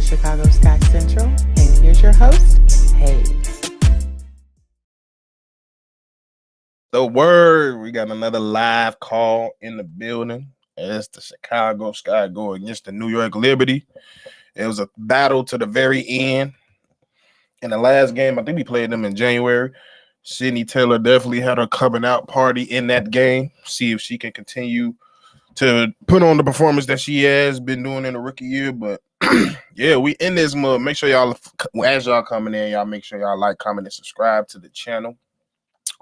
Chicago Sky Central, and here's your host, Haize. The word, we got another live call in the building. It's the Chicago Sky go against the New York Liberty. It was a battle to the very end. In the last game, I think we played them in January. Sydney Taylor definitely had her coming out party in that game. See if she can continue to put on the performance that she has been doing in the rookie year. But yeah, we in this mug. Make sure y'all, as y'all coming in, y'all make sure y'all like, comment, and subscribe to the channel.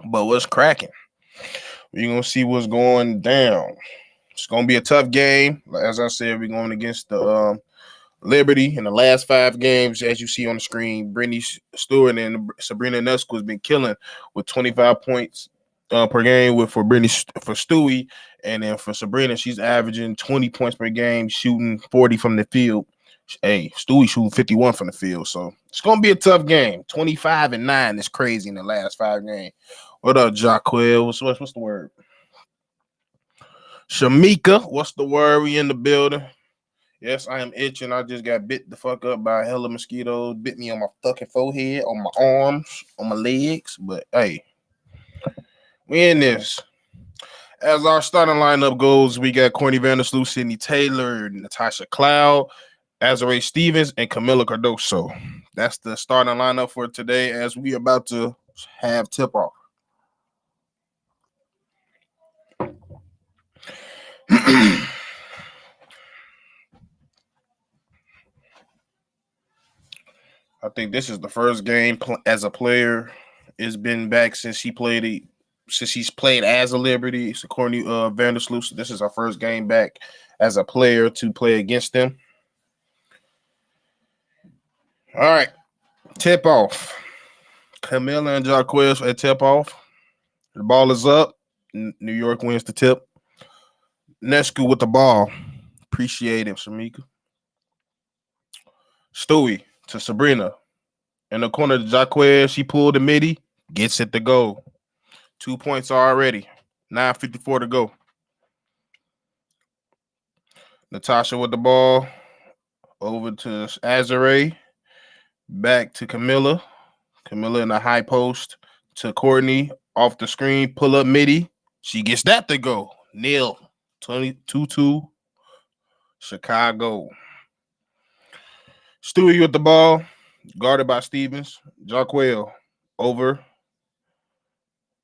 But what's cracking? We're going to see what's going down. It's going to be a tough game. As I said, we're going against the Liberty in the last 5 games. As you see on the screen, Brittany Stewart and Sabrina Ionescu has been killing with 25 points per game for Stewie. And then for Sabrina, she's averaging 20 points per game, shooting 40 from the field. Hey, Stewie shooting 51 from the field. So it's going to be a tough game. 25-9 is crazy in the last 5 games. What up, Jaquel? What's the word? Shamika, what's the word? We in the building. Yes, I am itching. I just got bit the fuck up by a hell of mosquitoes. Bit me on my fucking forehead, on my arms, on my legs. But hey, we in this. As our starting lineup goes, we got Courtney Vandersloot, Sydney Taylor, Natasha Cloud, Azarae Stevens, and Camila Cardoso. That's the starting lineup for today as we about to have tip-off. I think this is the first game as a player. It's been back since she's played as a Liberty. So Courtney Vandersloot. This is our first game back as a player to play against them. All right, tip off. Camila and Jaquez at tip off. The ball is up. New York wins the tip. Nescu with the ball. Appreciate it, Shamika. Stewie to Sabrina. In the corner to Jaquez, she pulled the midi, gets it to go. 2 points already. 9:54 to go. Natasha with the ball. Over to Azarae. Back to Camila. Camila in the high post to Courtney. Off the screen, pull up midi. She gets that to go. Nil. 22-2. Chicago. Stewie with the ball. Guarded by Stevens. Jaquel over.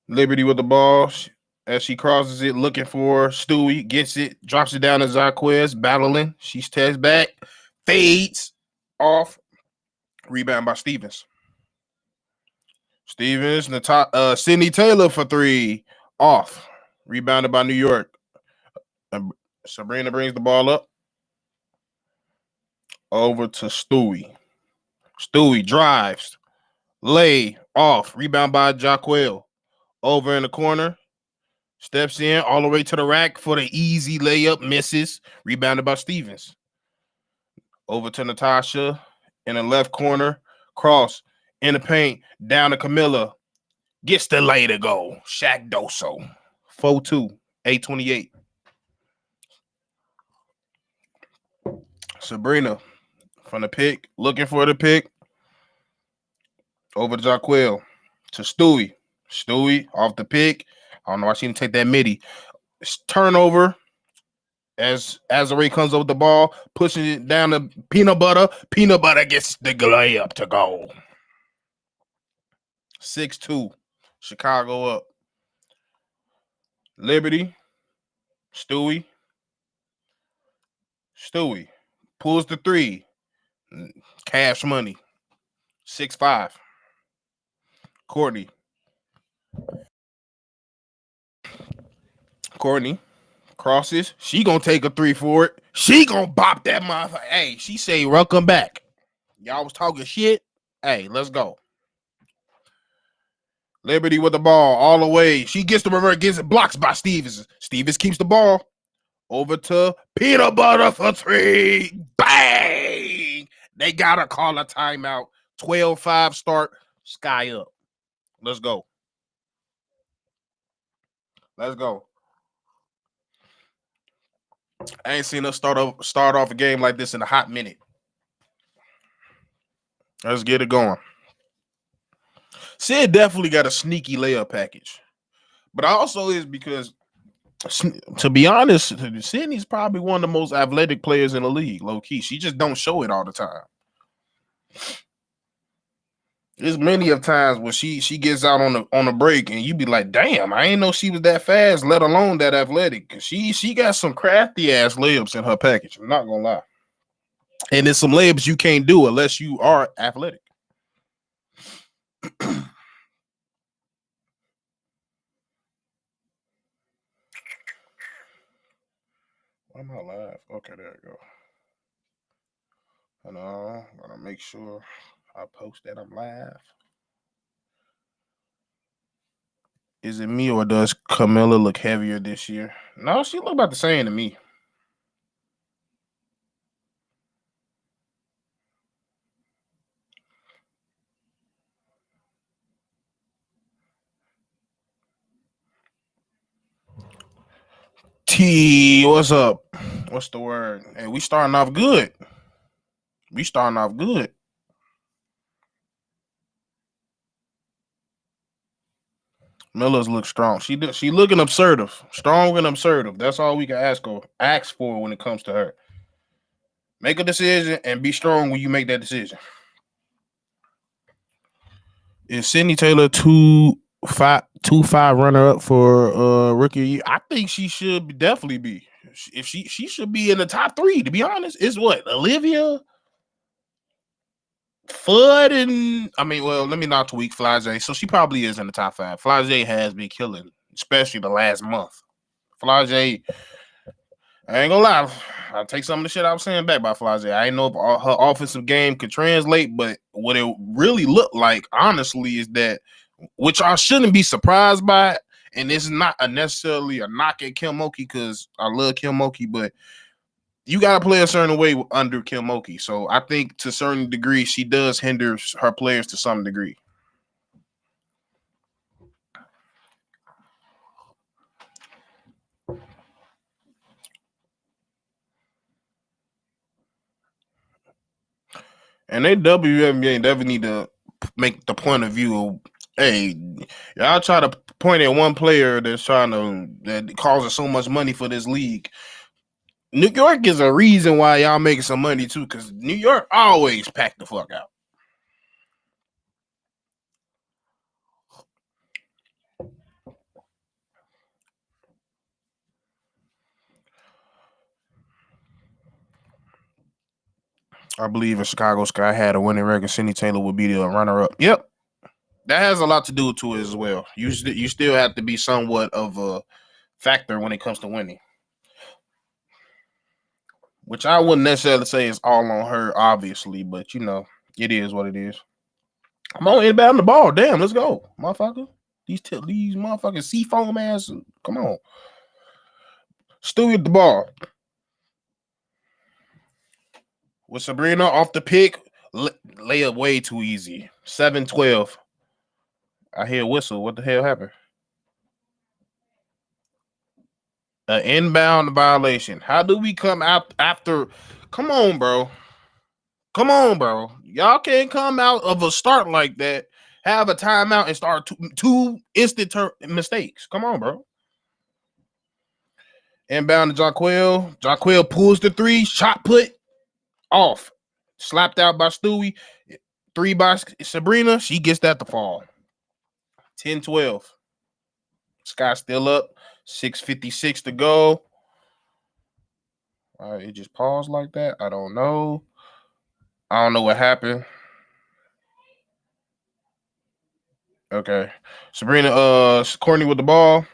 Liberty with the ball. As she crosses it, looking for Stewie. Gets it. Drops it down to Jaquez. Battling. She steps back. Fades off. Rebound by Stevens. Stevens. Sydney Taylor for 3. Off. Rebounded by New York. Sabrina brings the ball up. Over to Stewie. Stewie drives. Lay off. Rebound by Jaquel. Over in the corner. Steps in all the way to the rack for the easy layup. Misses. Rebounded by Stevens. Over to Natasha in the left corner. Cross in the paint. Down to Camila. Gets the lay to go. Shaq Doso. 4-2. 8:28. Sabrina from the pick. Looking for the pick. Over to Jaquel. To Stewie. Stewie off the pick. I don't know why she didn't take that midi. Turnover as Azarae comes over the ball, pushing it down to Peanut Butter. Peanut Butter gets the layup to go. 6-2. Chicago up. Liberty. Stewie. Stewie pulls the 3. Cash money. 6-5. Courtney crosses. She gonna take a 3 for it. She gonna bop that motherfucker. Hey, she say, welcome back. Y'all was talking shit. Hey, let's go. Liberty with the ball all the way. She gets the revert, gets it, blocks by Stevens. Stevens keeps the ball. Over to Peanut Butter for 3. Bang! They gotta call a timeout. 12-5 start. Sky up. Let's go. Let's go. I ain't seen us start off a game like this in a hot minute. Let's get it going. Sid definitely got a sneaky layup package. But also is because, to be honest, Sydney's probably one of the most athletic players in the league, low key. She just don't show it all the time. There's many of times where she gets out on a break and you be like, damn, I ain't know she was that fast, let alone that athletic. Cause she got some crafty ass layups in her package. I'm not gonna lie. And there's some layups you can't do unless you are athletic. Why am I live? Okay, there you go. And gotta make sure I post that I'm live. Is it me or does Camilla look heavier this year? No, she look about the same to me. T, what's up? What's the word? Hey, we starting off good. We starting off good. Miller's look strong. She looking assertive, strong and assertive. That's all we can ask for when it comes to her. Make a decision and be strong when you make that decision. Is Sydney Taylor 2-5 runner up for rookie year? I think she should definitely be. If she should be in the top 3. To be honest, it's what Olivia, Fudd, and let me not tweak Flage. So she probably is in the top 5. Flage has been killing, especially the last month. Flage, I ain't gonna lie, I'll take some of the shit I was saying back by Flage. I didn't know if her offensive game could translate, but what it really looked like, honestly, is that, which I shouldn't be surprised by, and it's not necessarily a knock at Kim Mulkey because I love Kim Mulkey, but you got to play a certain way under Kim Mulkey. So I think to a certain degree, she does hinder her players to some degree. And they WNBA definitely need to make the point of view of, hey, y'all try to point at one player that causes so much money for this league. New York is a reason why y'all making some money too, because New York always pack the fuck out. I believe if Chicago Sky had a winning record, Sydney Taylor would be the runner-up. Yep, that has a lot to do to it as well. You still have to be somewhat of a factor when it comes to winning, which I wouldn't necessarily say is all on her, obviously, but it is what it is. I'm on inbound the ball. Damn, let's go, motherfucker. These motherfucking seafoam ass. Come on, Stewie at the ball with Sabrina off the pick. Layup way too easy. 7-12. I hear a whistle. What the hell happened? An inbound violation. How do we come out after? Come on, bro. Come on, bro. Y'all can't come out of a start like that, have a timeout, and start two instant mistakes. Come on, bro. Inbound to Jaquel. Jaquel pulls the 3. Shot put off. Slapped out by Stewie. 3 by Sabrina. She gets that to fall. 10-12. Sky still up. 6:56 to go. It just paused like that. I don't know. I don't know what happened. Okay. Sabrina, Courtney with the ball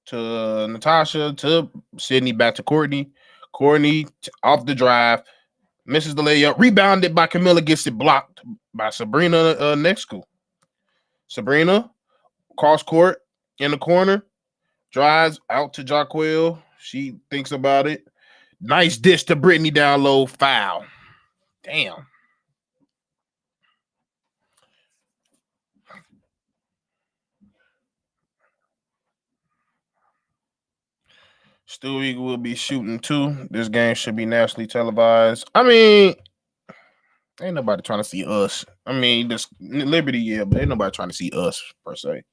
to Natasha, to Sydney, back to Courtney. Courtney off the drive, misses the layup, rebounded by Camilla, gets it blocked by Sabrina Nexku. Sabrina, cross court in the corner, drives out to Jaquel. She thinks about it. Nice dish to Brittany down low, foul. Damn. Stewie will be shooting too. This game should be nationally televised. I mean, Ain't nobody trying to see us. I mean, this Liberty, yeah, but ain't nobody trying to see us per se.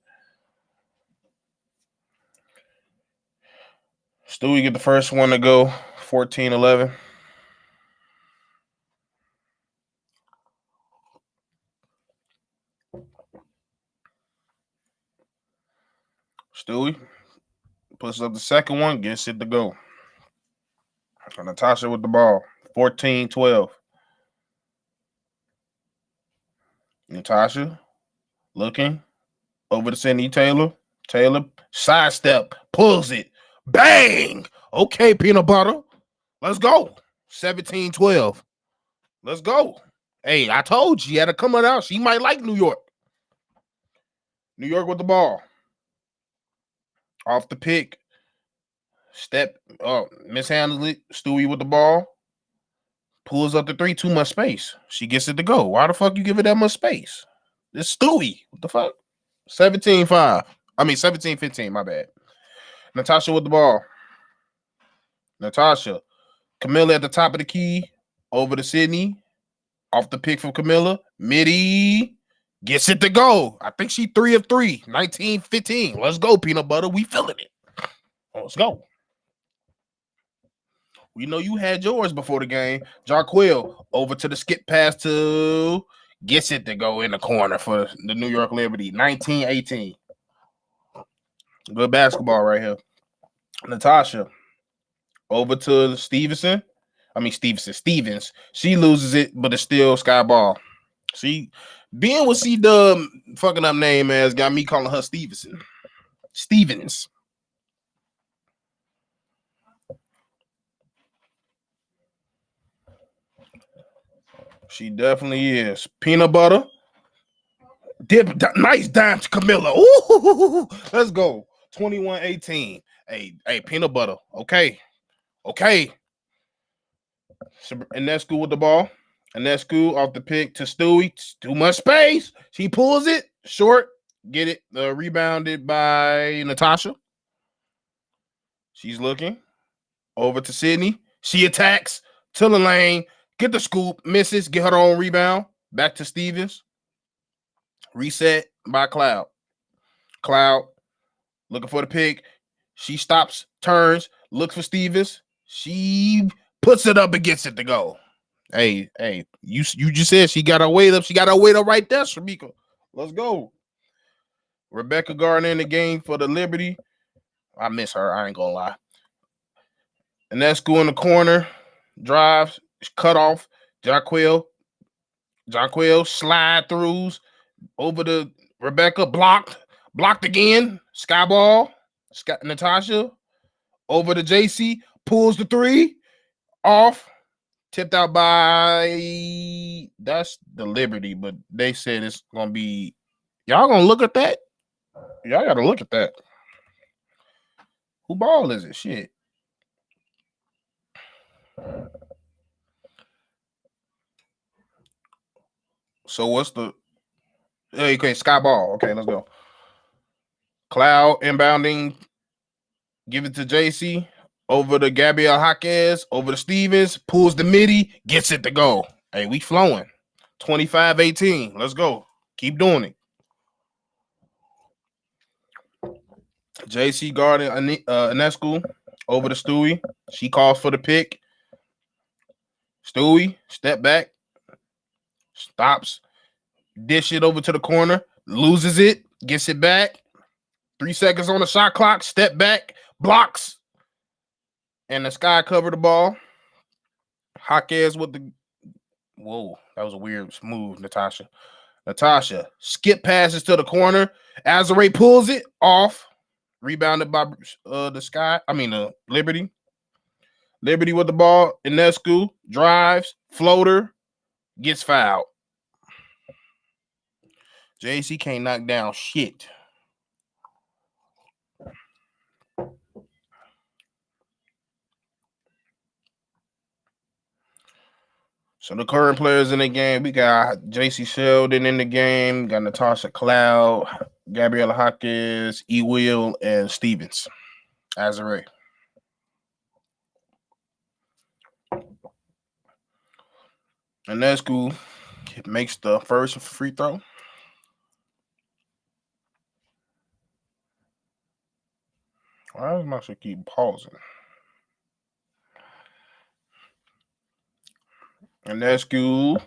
Stewie get the first one to go, 14-11. Stewie puts up the second one, gets it to go. And Natasha with the ball, 14-12. Natasha looking over to Sydney Taylor. Taylor sidestep, pulls it, bang. Okay, peanut butter. Let's go. 17-12. Let's go. Hey, I told you, had to come out. She might like New York. New York with the ball. Off the pick. Step. Mishandles it. Stewie with the ball. Pulls up the three. Too much space. She gets it to go. Why the fuck you give it that much space? It's Stewie. What the fuck? 17-5. I mean 17-15. My bad. Natasha with the ball. Natasha. Camilla at the top of the key. Over to Sydney. Off the pick from Camilla. Midi. Gets it to go. I think she 3 of 3. 19-15. Let's go, peanut butter. We feeling it. Let's go. We know you had yours before the game. Jarquil over to the skip pass to gets it to go in the corner for the New York Liberty. 19-18. Good basketball right here. Natasha over to Stevens. She loses it, but it's still sky ball. She being with CDub fucking up name as got me calling her Stevens. She definitely is. Peanut butter. Nice dime to Camilla. Ooh, let's go. 21-18. Hey, peanut butter. Okay. And that school with the ball. And that school off the pick to Stewie. Too much space. She pulls it. Short. Get it. Rebounded by Natasha. She's looking. Over to Sydney. She attacks. To the lane. Get the scoop. Misses. Get her own rebound. Back to Stevens. Reset by Cloud. Cloud looking for the pick. She stops, turns, looks for Stevens. She puts it up and gets it to go. Hey, you just said she got her weight up. She got her weight up right there, Shamika. Let's go. Rebecca Gardner in the game for the Liberty. I miss her. I ain't gonna lie. And that school in the corner. Drives, cut off. Jarquil slide throughs over to Rebecca. Blocked again. Skyball. Natasha over to JC. Pulls the three. Off. Tipped out by that's the Liberty, but they said it's gonna be y'all gonna look at that. Y'all gotta look at that. Who ball is it? Shit. So what's the okay, Sky Ball. Okay, let's go. Cloud inbounding. Give it to JC. Over to Gabrielle Haize. Over to Stevens. Pulls the midi. Gets it to go. Hey, we flowing. 25-18. Let's go. Keep doing it. JC guarding Anescu. Over to Stewie. She calls for the pick. Stewie, step back. Stops. Dish it over to the corner. Loses it. Gets it back. 3 seconds on the shot clock. Step back. Blocks. And the Sky covered the ball. Haize with the whoa, that was a weird move, Natasha. Skip passes to the corner. Azare pulls it off. Rebounded by the Liberty. Liberty with the ball. Inescu drives. Floater. Gets fouled. JC can't knock down shit. So the current players in the game, we got JC Sheldon in the game, got Natasha Cloud, Gabriella Haize, E. Will, and Stevens. Azare. And that's cool. makes the first free throw. Why does my shit keep pausing? And that's cool.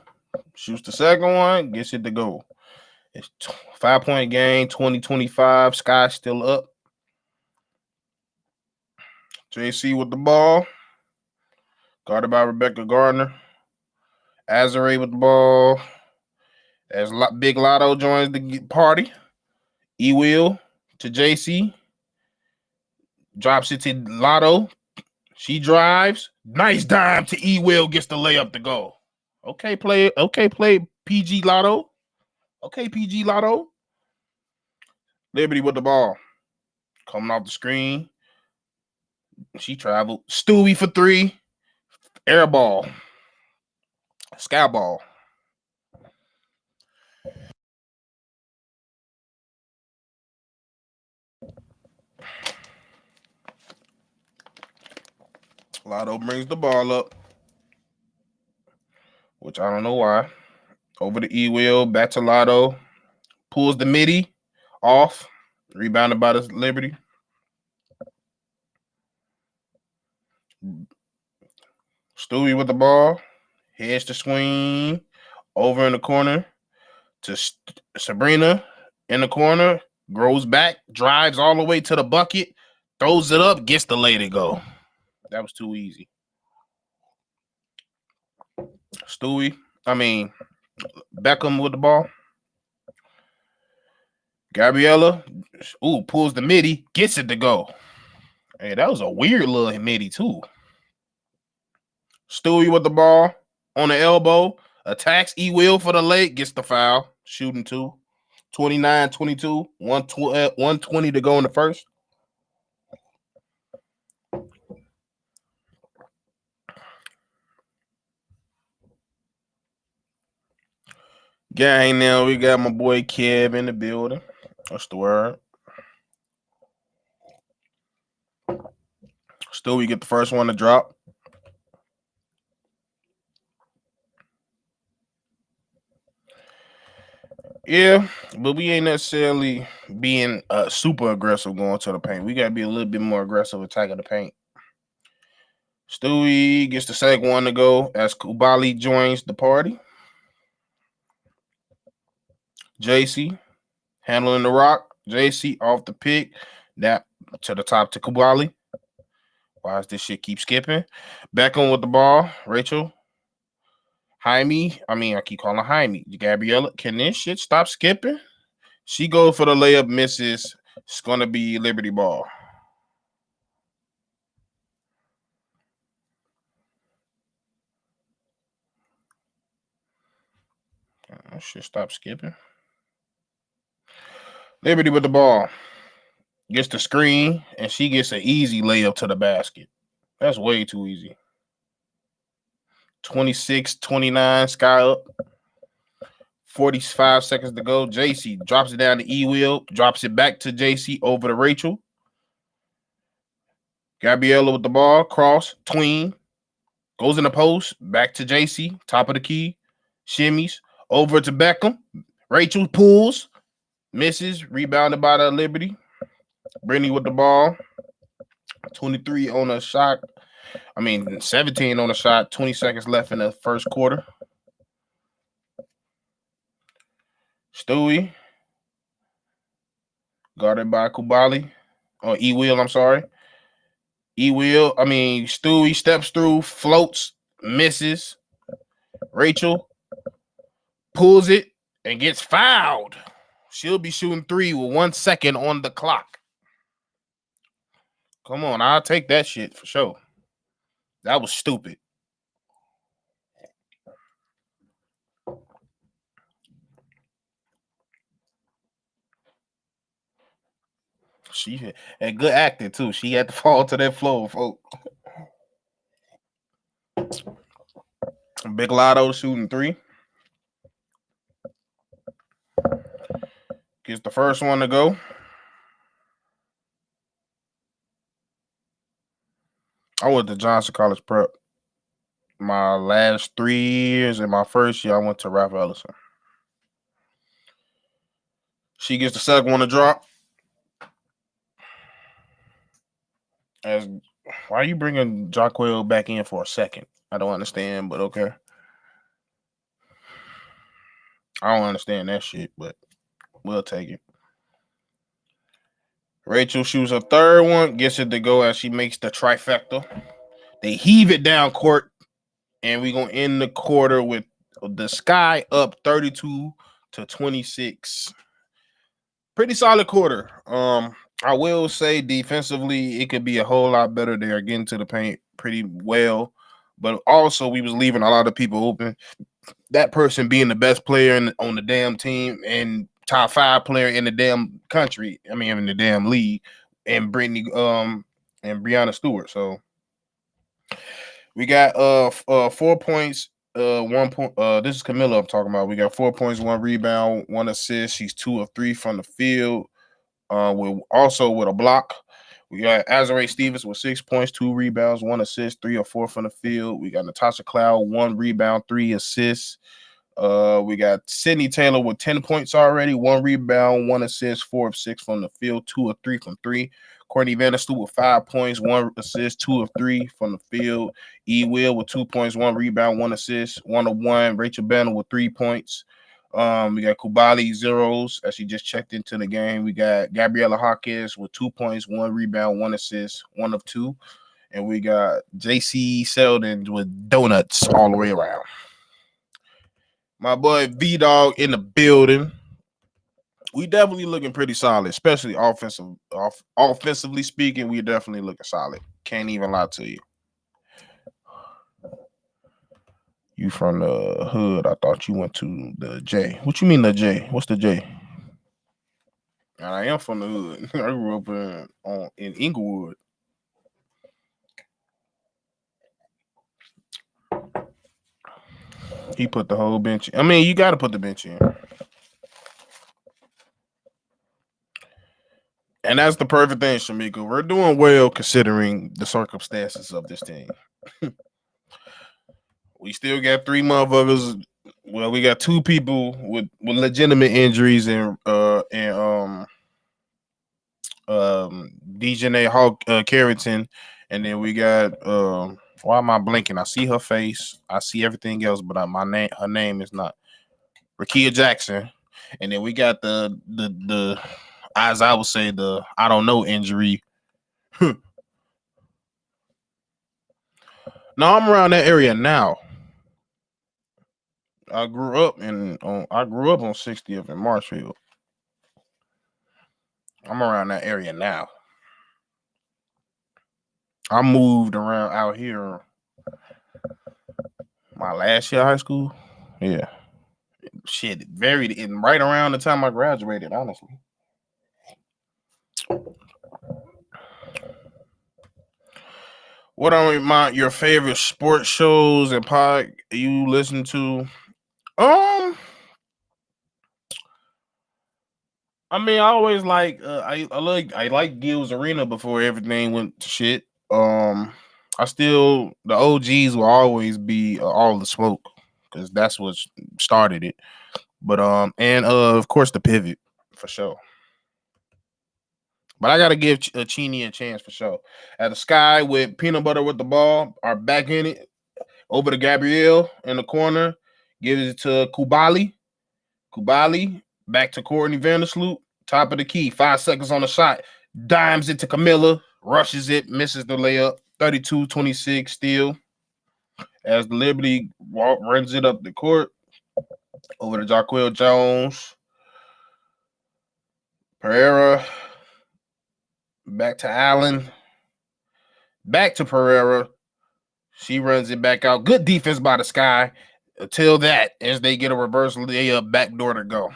Shoots the second one, gets it to go. It's 5-point game, 20-25. Sky still up. JC with the ball. Guarded by Rebecca Gardner. Azare with the ball. As Big Lotto joins the party. E-Will to JC. Drops it to Lotto. She drives. Nice dime to E-Will. Gets the layup to go. Okay, play PG Lotto. Okay, PG Lotto. Liberty with the ball. Coming off the screen. She traveled. Stewie for 3. Air ball. Sky ball. Lotto brings the ball up, which I don't know why. Over the E-Will, back to Lotto. Pulls the midi off. Rebounded by the Liberty. Stewie with the ball. Heads to swing. Over in the corner to Sabrina in the corner. Grows back. Drives all the way to the bucket. Throws it up. Gets the lay to go. That was too easy. Beckham with the ball. Gabriella, pulls the midi, gets it to go. Hey, that was a weird little midi too. Stewie with the ball on the elbow, attacks E-Will for the late, gets the foul, shooting 2. 29-22, 120 to go in the first. Gang, now we got my boy Kev in the building. That's the word. Still, we get the first one to drop. Yeah, but we ain't necessarily being super aggressive going to the paint. We got to be a little bit more aggressive attacking the paint. Stewie gets the second one to go as Kubali joins the party. JC handling the rock. JC off the pick. That to the top to Kubali. Why does this shit keep skipping? Beckham with the ball. Rachel. Haize. I keep calling Haize. Gabriella. Can this shit stop skipping? She goes for the layup, misses. It's going to be Liberty ball. That shit stop skipping. Liberty with the ball. Gets the screen, and she gets an easy layup to the basket. That's way too easy. 26-29, Sky up. 45 seconds to go. JC drops it down to E-Will, drops it back to JC over to Rachel. Gabriella with the ball, cross, tween, goes in the post, back to JC, top of the key, shimmies, over to Beckham. Rachel pulls, misses, rebounded by the Liberty. Brittany with the ball, 23 on a shot. 17 on a shot, 20 seconds left in the first quarter. Stewie, guarded by Kubali, or E-Will, I'm sorry. Stewie steps through, floats, misses. Rachel pulls it and gets fouled. She'll be shooting 3 with 1 second on the clock. Come on, I'll take that shit for sure. That was stupid. She had good acting too. She had to fall to that floor, folks. Big Lotto shooting 3. Gets the first one to go. I went to Johnson College Prep. My last 3 years, in my first year, I went to Ralph Ellison. She gets the second one to drop. As why are you bringing Jacquel back in for a second? I don't understand, but okay. I don't understand that shit, but we'll take it. Rachel shoots her third one, gets it to go as she makes the trifecta. They heave it down court, and we're going to end the quarter with the Sky up 32-26. Pretty solid quarter. I will say defensively, it could be a whole lot better. They are getting to the paint pretty well, but also we was leaving a lot of people open. That person being the best player on the damn team and top 5 player in the damn country. I mean, in the damn league, and Brittany and Brianna Stewart. So we got 4 points, 1 point. This is Camilla I'm talking about. We got 4 points, 1 rebound, 1 assist. She's 2 of 3 from the field. With a block. We got Azare Stevens with 6 points, 2 rebounds, 1 assist, 3 of 4 from the field. We got Natasha Cloud, 1 rebound, 3 assists. We got Sydney Taylor with 10 points already, 1 rebound, 1 assist, 4 of 6 from the field, 2 of 3 from 3. Courtney Vanderstoot with 5 points, 1 assist, 2 of 3 from the field. E. Will with 2 points, 1 rebound, 1 assist, 1 of 1. Rachel Banner with 3 points. We got Kubali zeros as she just checked into the game. We got Gabriella Hawkins with 2 points, 1 rebound, 1 assist, 1 of 2. And we got JC Selden with donuts all the way around. My boy V-Dog in the building. We definitely looking pretty solid, especially offensively speaking. We definitely looking solid. Can't even lie to you. You from the hood? I thought you went to the J. What you mean the J? What's the J? I am from the hood. I grew up in Inglewood. He put the whole bench in. I mean, you got to put the bench in. And that's the perfect thing, Shamika. We're doing well considering the circumstances of this team. We still got 3 motherfuckers. Well, we got 2 people with legitimate injuries and Dejanay Hawk Carrington, and then we got why am I blinking? I see her face, I see everything else, but her name is not Rakia Jackson, and then we got the as I would say the I don't know injury. No, I'm around that area now. I grew up on 60th in Marshfield. I'm around that area now. I moved around out here my last year of high school. Yeah. Shit, varied in right around the time I graduated, honestly. What are your favorite sports shows and pod you listen to? I mean, I always like I like Gil's Arena before everything went to shit. I still the OGs will always be All the Smoke because that's what started it. But and of course the Pivot for sure. But I gotta give Cheney a chance for sure. At the Sky with Peanut Butter with the ball are back in it. Over to Gabrielle in the corner, gives it to Kubali. Kubali back to Courtney Vandersloot. Top of the key, 5 seconds on the shot. Dimes it to Camilla, rushes it, misses the layup. 32-26 still. As the Liberty runs it up the court. Over to Jaquel Jones. Pereira. Back to Allen. Back to Pereira. She runs it back out. Good defense by the Sky. Until that, as they get a reverse layup, backdoor to go.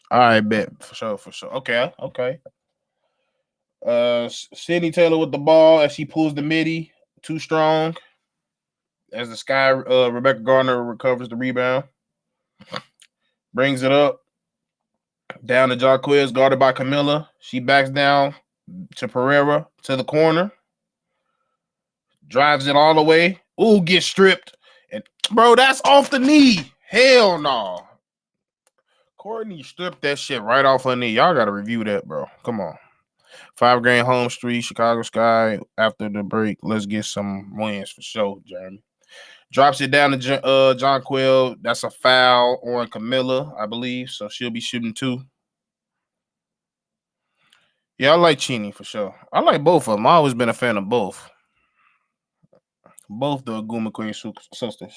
All right, bet. For sure. Okay. Sydney Taylor with the ball as she pulls the midi. Too strong. As the Sky, Rebecca Gardner recovers the rebound. Brings it up. Down to Jarquez, guarded by Camilla. She backs down to Pereira to the corner. Drives it all the way. Ooh, get stripped. And bro, that's off the knee. Hell no. Courtney stripped that shit right off her knee. Y'all gotta review that, bro. Come on. 5 game home street, Chicago Sky. After the break, let's get some wins for sure, Jeremy. Drops it down to John Quill. That's a foul on Camilla, I believe. So she'll be shooting 2. Yeah, I like Cheney for sure. I like both of them. I've always been a fan of both. Both the Aguma Queen sisters.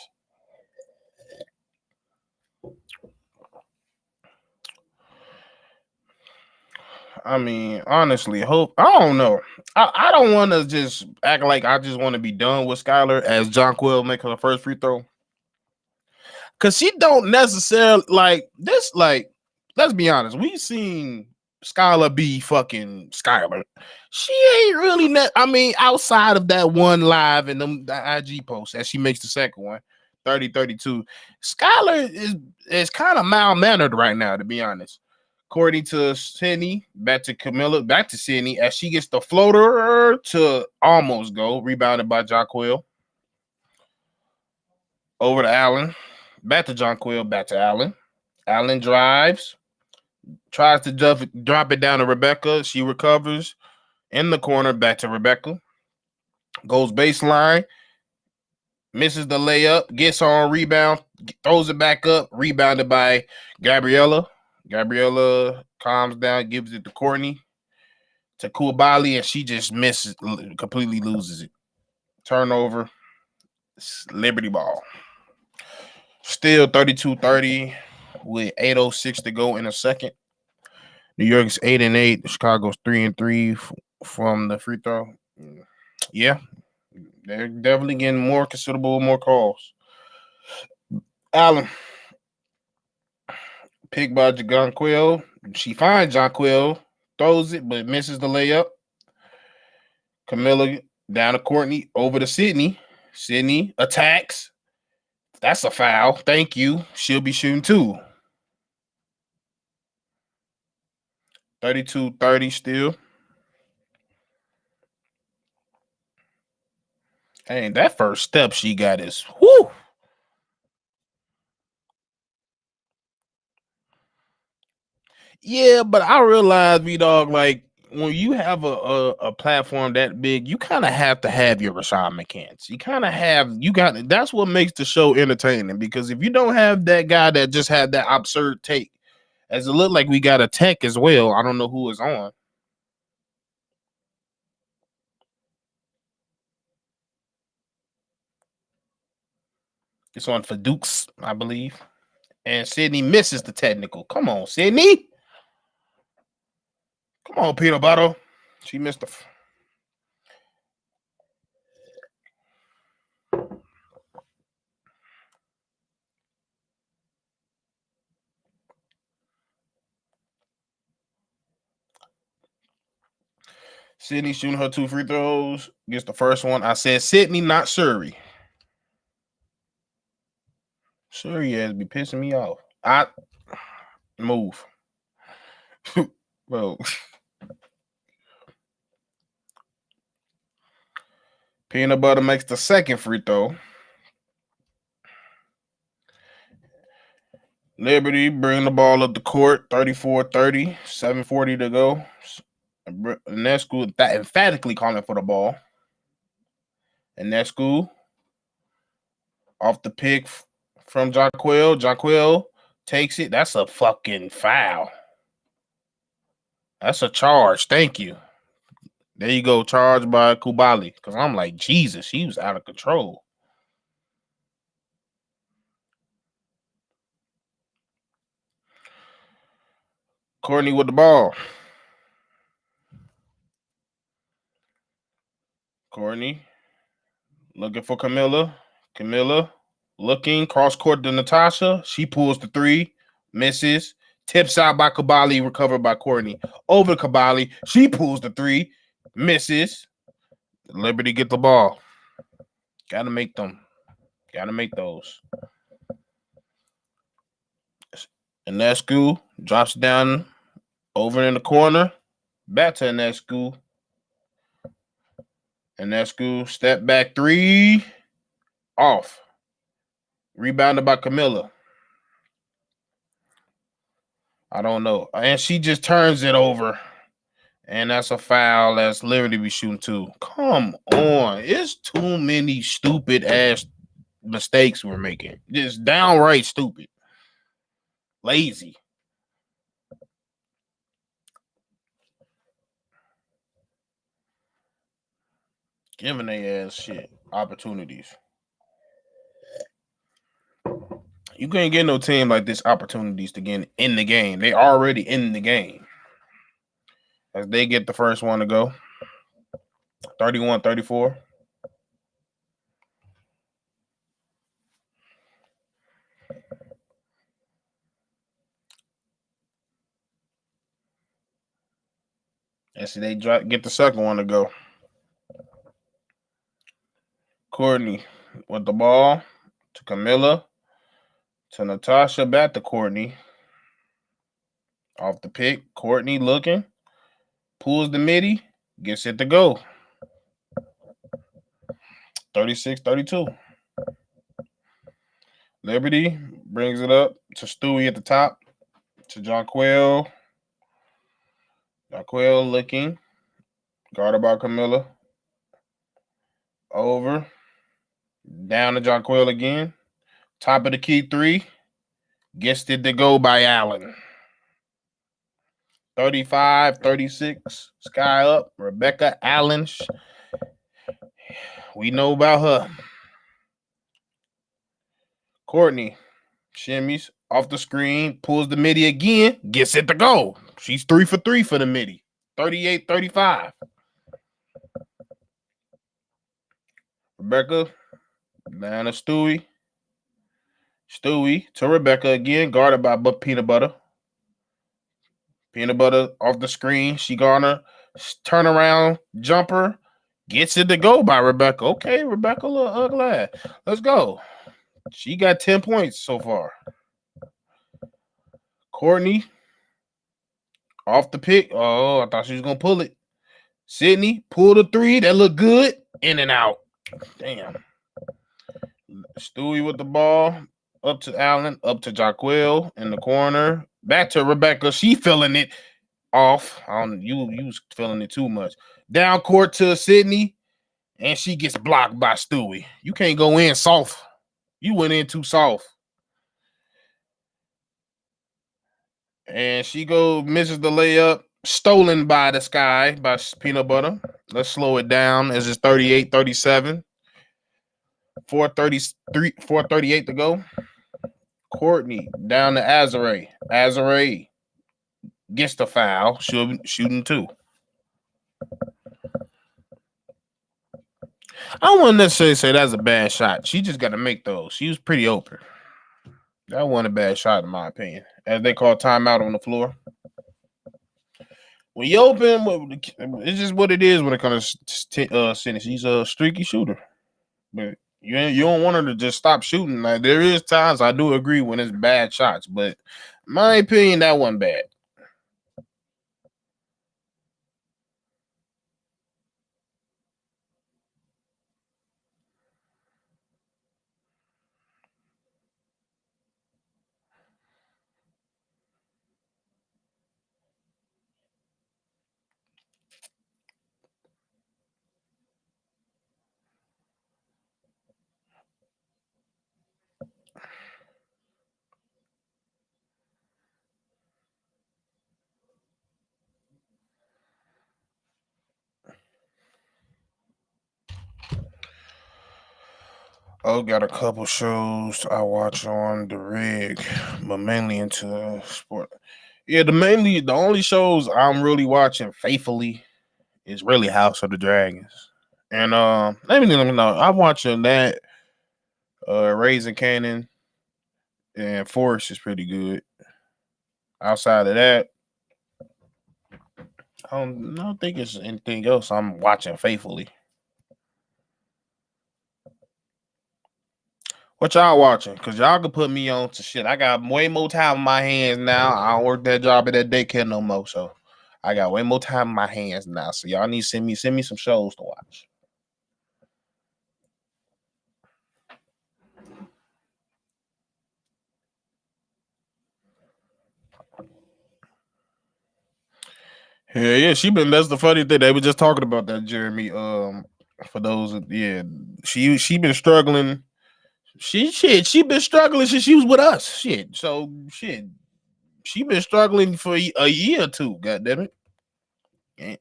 I mean, honestly, hope I don't know. I don't want to just act like I just want to be done with Skylar as John Quill make her first free throw. Cause she don't necessarily like this. Like, let's be honest, we've seen Skylar be fucking Skylar. She ain't really I mean, outside of that one live and the IG post as she makes the second one, 30-32. Skylar is kind of mild-mannered right now, to be honest. According to Sydney, back to Camilla, back to Sydney, as she gets the floater to almost go, rebounded by Jaquil. Over to Allen. Back to John Quill, back to Allen. Allen drives, tries to drop it down to Rebecca. She recovers in the corner, back to Rebecca. Goes baseline, misses the layup, gets on rebound, throws it back up, rebounded by Gabriella. Gabriella calms down, gives it to Courtney, to Koulibaly, and she just misses, completely loses it. Turnover, Liberty ball. Still 32-30 with 8:06 to go in a second. New York's 8-8. Chicago's 3-3 from the free throw. Yeah, they're definitely getting more calls. Allen, picked by Jonquil. She finds Jonquil, throws it, but misses the layup. Camilla down to Courtney, over to Sydney. Sydney attacks. That's a foul. Thank you. She'll be shooting 2. 32-30 still. Hey, that first step she got is whoo. Yeah, but I realize, V-Dog, like, when you have a platform that big, you kind of have to have your Rashad McCants. That's what makes the show entertaining, because if you don't have that guy that just had that absurd take, as it looked like we got a tech as well. I don't know who is on. It's on for Dukes, I believe. And Sydney misses the technical. Come on, Sydney. Come on, peanut butter. She missed the. Sydney shooting her 2 free throws. Gets the first one. I said Sydney, not Surrey. Surrey has be pissing me off. I move. Bro. Peanut butter makes the second free throw. Liberty bring the ball up the court. 34-30. 7:40 to go. And that school that emphatically calling for the ball. And that school off the pick from Jaquil. Jaquil takes it. That's a fucking foul. That's a charge. Thank you. There you go. Charged by Koulibaly. Because I'm like, Jesus, she was out of control. Courtney with the ball. Courtney looking for Camilla. Camilla looking cross court to Natasha. She pulls the 3, misses. Tips out by Koulibaly, recovered by Courtney. Over Koulibaly. She pulls the 3, misses. Liberty get the ball. Gotta make them. Gotta make those. And that school drops down over in the corner. Back to that school. And that school step back 3. Off. Rebounded by Camilla. I don't know. And she just turns it over. And that's a foul that's Liberty be shooting too. Come on. It's too many stupid ass mistakes we're making. Just downright stupid. Lazy. Giving their ass shit. Opportunities. You can't get no team like this opportunities to get in the game. They already in the game. As they get the first one to go. 31-34. And see, they get the second one to go. Courtney with the ball to Camilla to Natasha, back to Courtney. Off the pick, Courtney looking, pulls the midi, gets it to go. 36-32. Liberty brings it up to Stewie at the top, to Jonquel. Jonquel looking, guarded by Camilla. Over, down to Jonquel again. Top of the key three, gets it to go by Allen. 35-36, Sky up. Rebecca Allen. We know about her. Courtney shimmies off the screen, pulls the midi again, gets it to go. She's 3 for 3 for the midi. 38-35. Rebecca down to Stewie. Stewie to Rebecca again, guarded by Peanut Butter. Peanut Butter off the screen. She gonna turn around jumper. Gets it to go by Rebecca. Okay, Rebecca, glad. Let's go. She got 10 points so far. Courtney off the pick. Oh, I thought she was going to pull it. Sydney pulled a three. That looked good. In and out. Damn. Stewie with the ball. Up to Allen. Up to Jaquel in the corner. Back to Rebecca. She feeling it off. You was feeling it too much. Down court to Sydney. And she gets blocked by Stewie. You can't go in soft. You went in too soft. And she misses the layup. Stolen by the Sky, by Peanut Butter. Let's slow it down as it's 38-37. 4:38 to go. Courtney down to Azare. Azare gets the foul. Shooting two. I wouldn't necessarily say that's a bad shot. She just got to make those. She was pretty open. That wasn't a bad shot, in my opinion. As they call timeout on the floor. When you open, it's just what it is when it comes to Sydney. She's a streaky shooter. But you don't want her to just stop shooting. Like, there is times I do agree when it's bad shots. But in my opinion, that wasn't bad. Oh, got a couple shows I watch on the rig, but mainly into sport. Yeah, the only shows I'm really watching faithfully is really House of the Dragons. And let me know. I'm watching that. Raising Cannon and Force is pretty good. Outside of that, I don't think it's anything else I'm watching faithfully. What y'all watching? Because y'all can put me on to shit. I got way more time in my hands now. I don't work that job at that daycare no more. So I got way more time in my hands now. So y'all need to send me some shows to watch. Yeah. That's the funny thing. They were just talking about that, Jeremy. For those, she been struggling. She been struggling since she was with us. She been struggling for a year or two. God damn it. Yeah.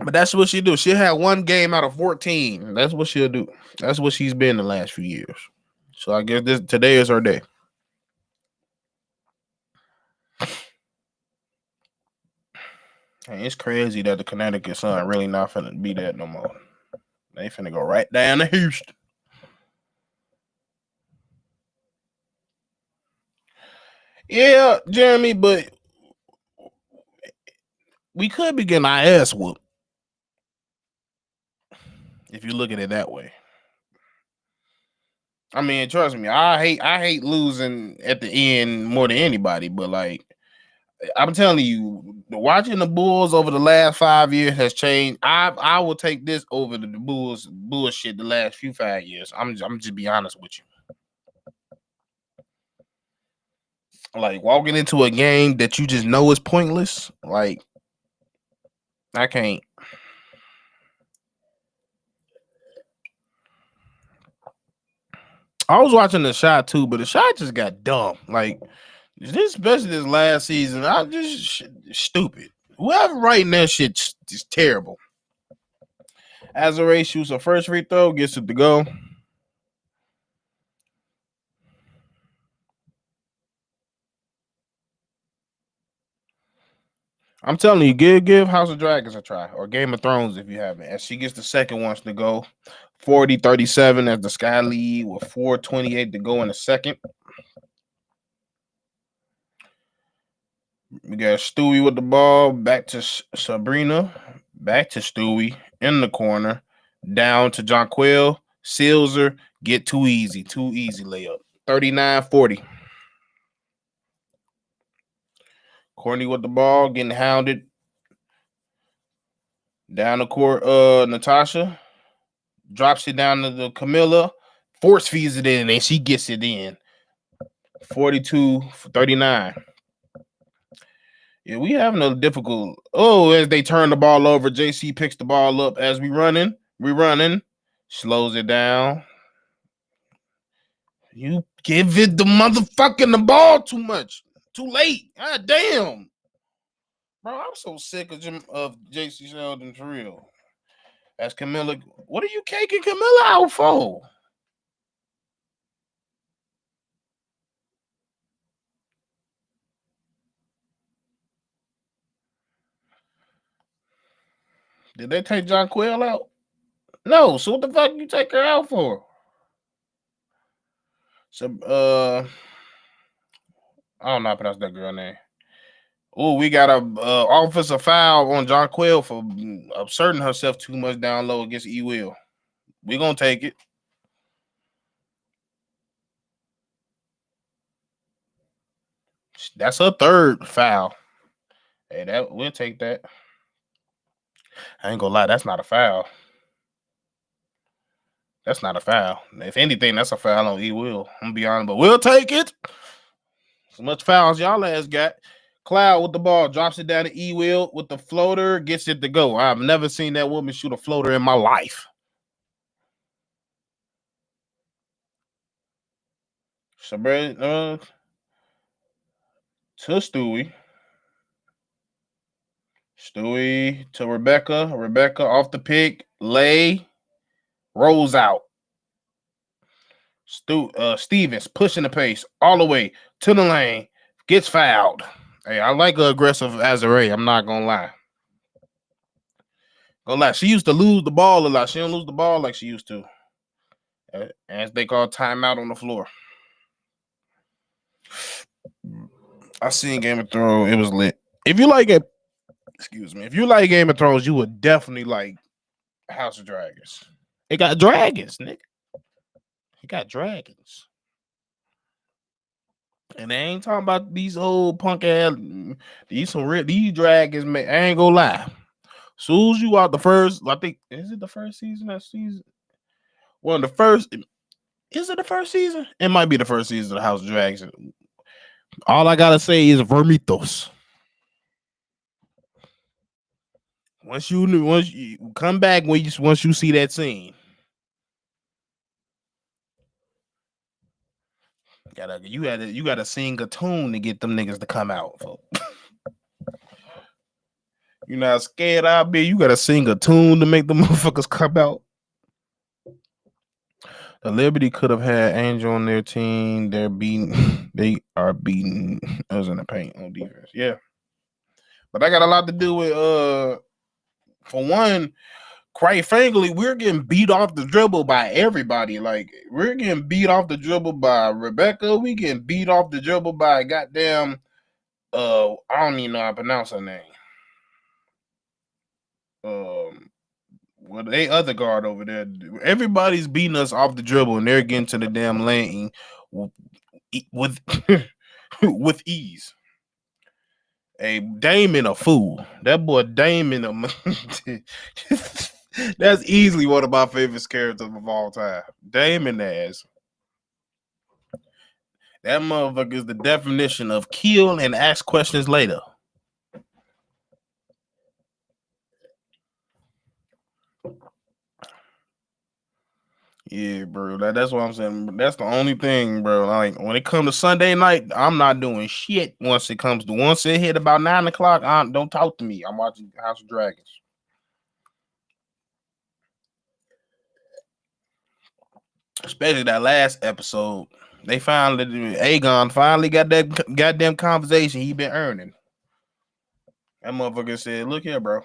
But that's what she do. She'll have one game out of 14. That's what she'll do. That's what she's been the last few years. So I guess today is her day. Hey, it's crazy that the Connecticut Sun really not finna be that no more. They finna go right down to Houston. Yeah, Jeremy, but we could be getting our ass whooped if you look at it that way. I mean, trust me, I hate losing at the end more than anybody, but like I'm telling you, watching the Bulls over the last 5 years has changed. I will take this over the Bulls bullshit the last 5 years. I'm just be honest with you. Like walking into a game that you just know is pointless, like I can't. I was watching the shot too, but the shot just got dumb. Like this, especially this last season, I just stupid. Whoever writing that shit is terrible. Azare shoots a first free throw, gets it to go. I'm telling you, give House of Dragons a try, or Game of Thrones if you haven't. As she gets the second one to go, 40-37 as the Sky lead with 4:28 to go in the second. We got Stewie with the ball, back to Sabrina, back to Stewie in the corner, down to Jonquil, seals her, get too easy layup. 39-40. Courtney with the ball, getting hounded. Down the court, Natasha drops it down to the Camilla, force feeds it in, and she gets it in. 42-39. Yeah, we having a difficult. Oh, as they turn the ball over, JC picks the ball up as we running, slows it down. You give it the motherfucking the ball too much, too late. God damn, bro, I'm so sick of JC Sheldon for real. As Camilla, what are you caking Camilla out for? Did they take John Quill out? No. So what the fuck you take her out for? So I don't know how to pronounce that girl name. Oh, we got a offensive foul on John Quill for asserting herself too much down low against E Will. We gonna take it. That's her third foul. Hey, that we'll take that. I ain't gonna lie, that's not a foul. That's not a foul. If anything, that's a foul on E Will. I'm gonna be honest, but we'll take it. As much fouls y'all ass got. Cloud with the ball, drops it down to E Will with the floater, gets it to go. I've never seen that woman shoot a floater in my life. Sabrina to Stewie. Stewie to Rebecca. Rebecca off the pick. Lay. Rolls out. Stevens pushing the pace all the way to the lane. Gets fouled. Hey, I like an aggressive Azare. I'm not gonna lie. She used to lose the ball a lot. She don't lose the ball like she used to. As they call timeout on the floor. I seen Game of Thrones. It was lit. If you like it, excuse me. If you like Game of Thrones, you would definitely like House of Dragons. It got dragons, nigga. It got dragons. And they ain't talking about these old punk ass. These dragons. Man, I ain't gonna lie. Soon as you out the first, I think is it the first season? That season. Well, the first is it the first season? It might be the first season of the House of Dragons. All I gotta say is Vermitos. Once you come back once you see that scene. You gotta sing a tune to get them niggas to come out. You're not scared I'll be. You gotta sing a tune to make the motherfuckers come out. The Liberty could have had Angel on their team. They are beating us in the paint on defense. Yeah. But that got a lot to do with for one, quite frankly, we're getting beat off the dribble by everybody. Like, we're getting beat off the dribble by Rebecca. We getting beat off the dribble by goddamn I don't even know how to pronounce her name. Well, they other guard over there. Everybody's beating us off the dribble, and they're getting to the damn lane with with ease. Hey, Damon a fool. That boy Damon that's easily one of my favorite characters of all time. Damon ass. That motherfucker is the definition of kill and ask questions later. Yeah, bro. That's what I'm saying. That's the only thing, bro. Like, when it comes to Sunday night, I'm not doing shit. Once it hit about 9 o'clock, don't talk to me. I'm watching House of Dragons. Especially that last episode. They finally, Aegon finally got that goddamn conversation he been earning. That motherfucker said, "Look here, bro.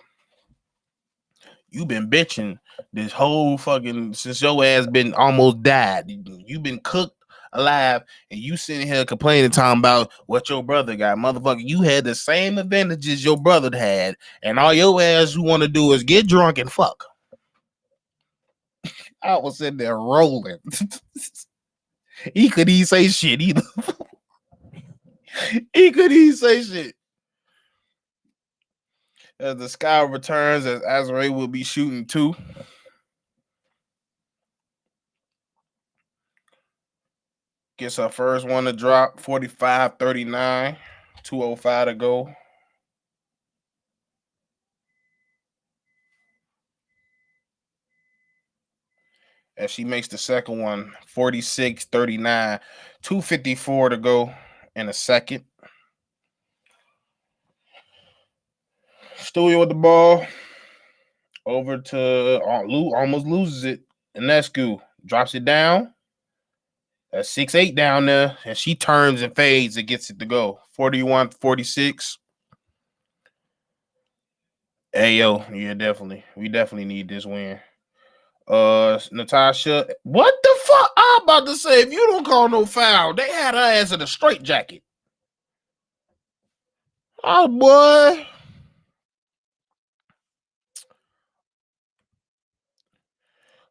You been bitching this whole fucking since your ass been almost died. You been cooked alive, and you sitting here complaining, talking about what your brother got. Motherfucker, you had the same advantages your brother had, and all your ass you want to do is get drunk and fuck." I was sitting there rolling. He couldn't even say shit either. He couldn't even say shit. As the sky returns, as Azrael will be shooting too. Gets her first one to drop, 45-39, 2:05 to go. As she makes the second one, 46-39, 2:54 to go in a second. Stewie with the ball. Over to almost loses it. Inescu drops it down. That's 6'8" down there. And she turns and fades and gets it to go. 41-46. Hey, yo. Yeah, definitely. We definitely need this win. Natasha. What the fuck? I'm about to say, if you don't call no foul, they had her ass in a straight jacket. Oh, boy.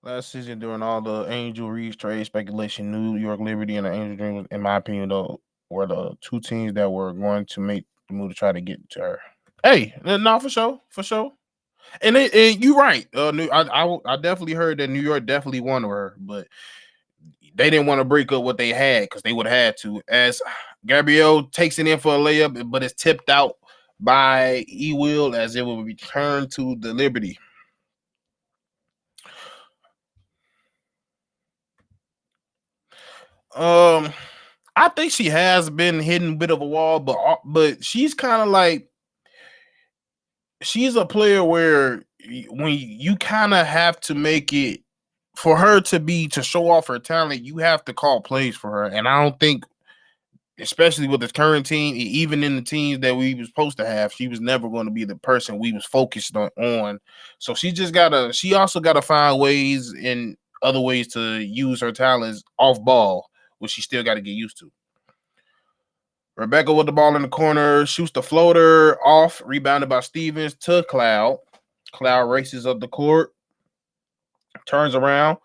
Last season, during all the Angel Reeves trade speculation, New York Liberty and the Angel Dream, in my opinion, though, were the two teams that were going to make the move to try to get to her. Hey, no, for sure. And you're right. I definitely heard that New York definitely wanted her, but they didn't want to break up what they had because they would have had to. As Gabrielle takes it in for a layup, but it's tipped out by E-Will as it will return to the Liberty. I think she has been hitting a bit of a wall, but she's kind of like, she's a player where when you kind of have to make it for her to show off her talent, you have to call plays for her. And I don't think, especially with the current team, even in the teams that we was supposed to have, she was never going to be the person we was focused on. So she also gotta find ways in other ways to use her talents off ball, which she still got to get used to. Rebecca with the ball in the corner, shoots the floater off, rebounded by Stevens to Cloud. Cloud races up the court, turns around,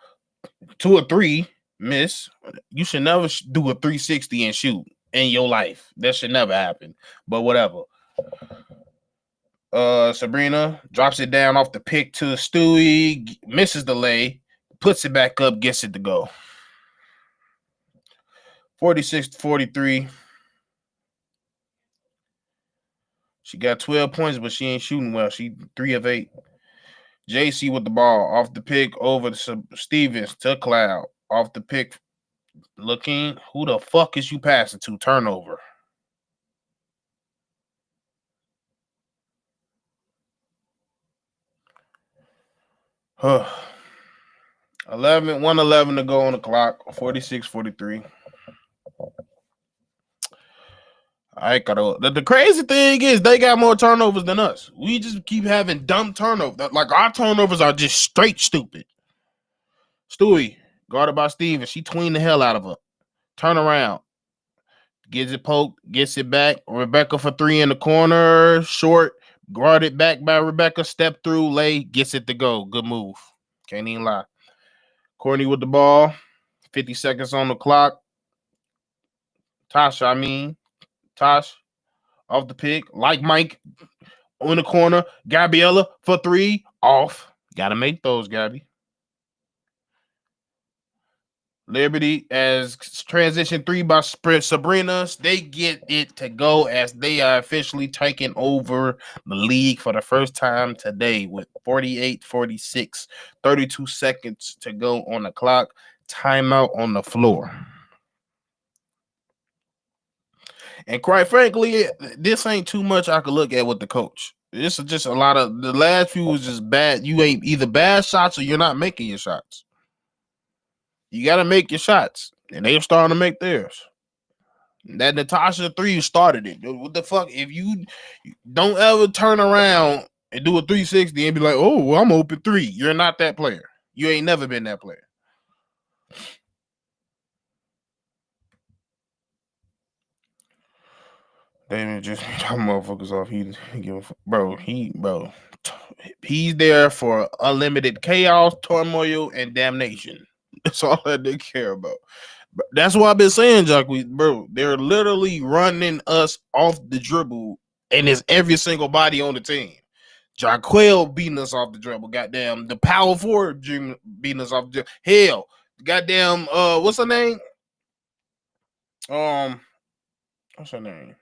2 or 3, miss. You should never do a 360 and shoot in your life. That should never happen, but whatever. Sabrina drops it down off the pick to Stewie, misses the lay, puts it back up, gets it to go. 46-43. She got 12 points, but she ain't shooting well. She 3 of 8. JC with the ball off the pick over to Stevens to Cloud. Off the pick, looking. Who the fuck is you passing to? Turnover. Huh. 1:11 to go on the clock. 46-43. I gotta. The crazy thing is they got more turnovers than us. We just keep having dumb turnovers. Like our turnovers are just straight stupid. Stewie, guarded by Stevens. She tweened the hell out of her. Turn around. Gets it poked. Gets it back. Rebecca for 3 in the corner. Short. Guarded back by Rebecca. Step through. Lay. Gets it to go. Good move. Can't even lie. Courtney with the ball. 50 seconds on the clock. Tosh off the pick. Like Mike in the corner. Gabriella for 3. Off. Gotta make those, Gabby. Liberty as transition 3 by Sabrina. They get it to go as they are officially taking over the league for the first time today with 48-46. 32 seconds to go on the clock. Timeout on the floor. And quite frankly, this ain't too much I could look at with the coach. This is just a lot of the last few was just bad. You ain't either bad shots or you're not making your shots. You got to make your shots, and they're starting to make theirs. That Natasha 3 started it. What the fuck? If you don't ever turn around and do a 360 and be like, oh, well, I'm open 3. You're not that player. You ain't never been that player. Damon just talking motherfuckers off. He give a bro. He's there for unlimited chaos, turmoil, and damnation. That's all that they care about. That's what I've been saying, Jacques. Bro, they're literally running us off the dribble, and it's every single body on the team. Jaquel beating us off the dribble. Goddamn, the power forward beating us off the dribble. Hell, goddamn, what's her name? What's her name?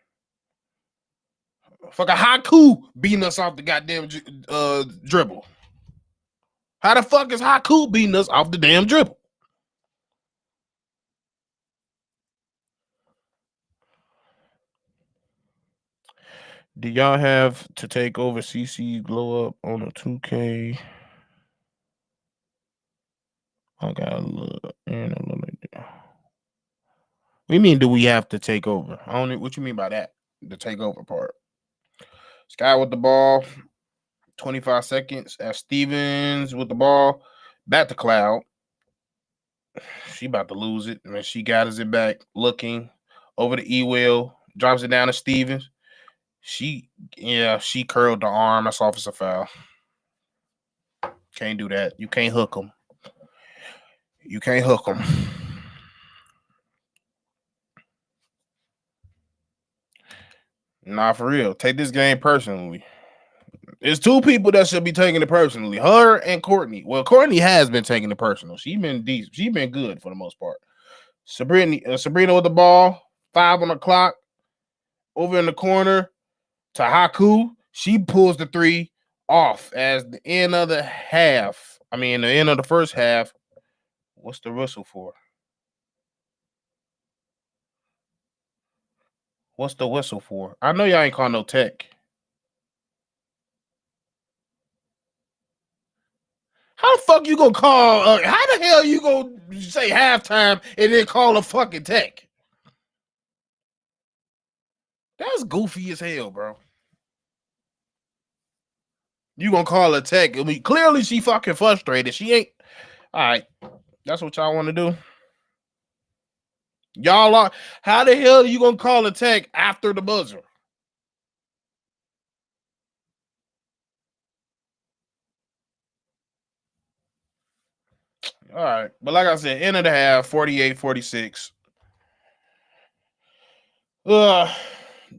Fucking Haku beating us off the goddamn dribble. How the fuck is Haku beating us off the damn dribble? Do y'all have to take over CC glow up on a 2K? I gotta look. What do you mean? Do we have to take over? I don't know what you mean by that. The takeover part. Sky with the ball. 25 seconds. As Stevens with the ball. Back to Cloud. She about to lose it. And she gathers it back. Looking over the E-Will. Drops it down to Stevens. She curled the arm. That's offensive foul. Can't do that. You can't hook them. You can't hook them. Nah, for real. Take this game personally. There's 2 people that should be taking it personally. Her and Courtney. Well, Courtney has been taking it personal. She's been decent. She's been good for the most part. Sabrina with the ball. 5 on the clock. Over in the corner to Haku. She pulls the 3 off as the end of the half. I mean, the end of the first half. What's the whistle for? What's the whistle for? I know y'all ain't call no tech. How the fuck you gonna call? How the hell you gonna say halftime and then call a fucking tech? That's goofy as hell, bro. You gonna call a tech? I mean, clearly she fucking frustrated. She ain't. All right, that's what y'all want to do. Y'all are. How the hell are you gonna call a tech after the buzzer? All right, but like I said, end of the half, 48-46.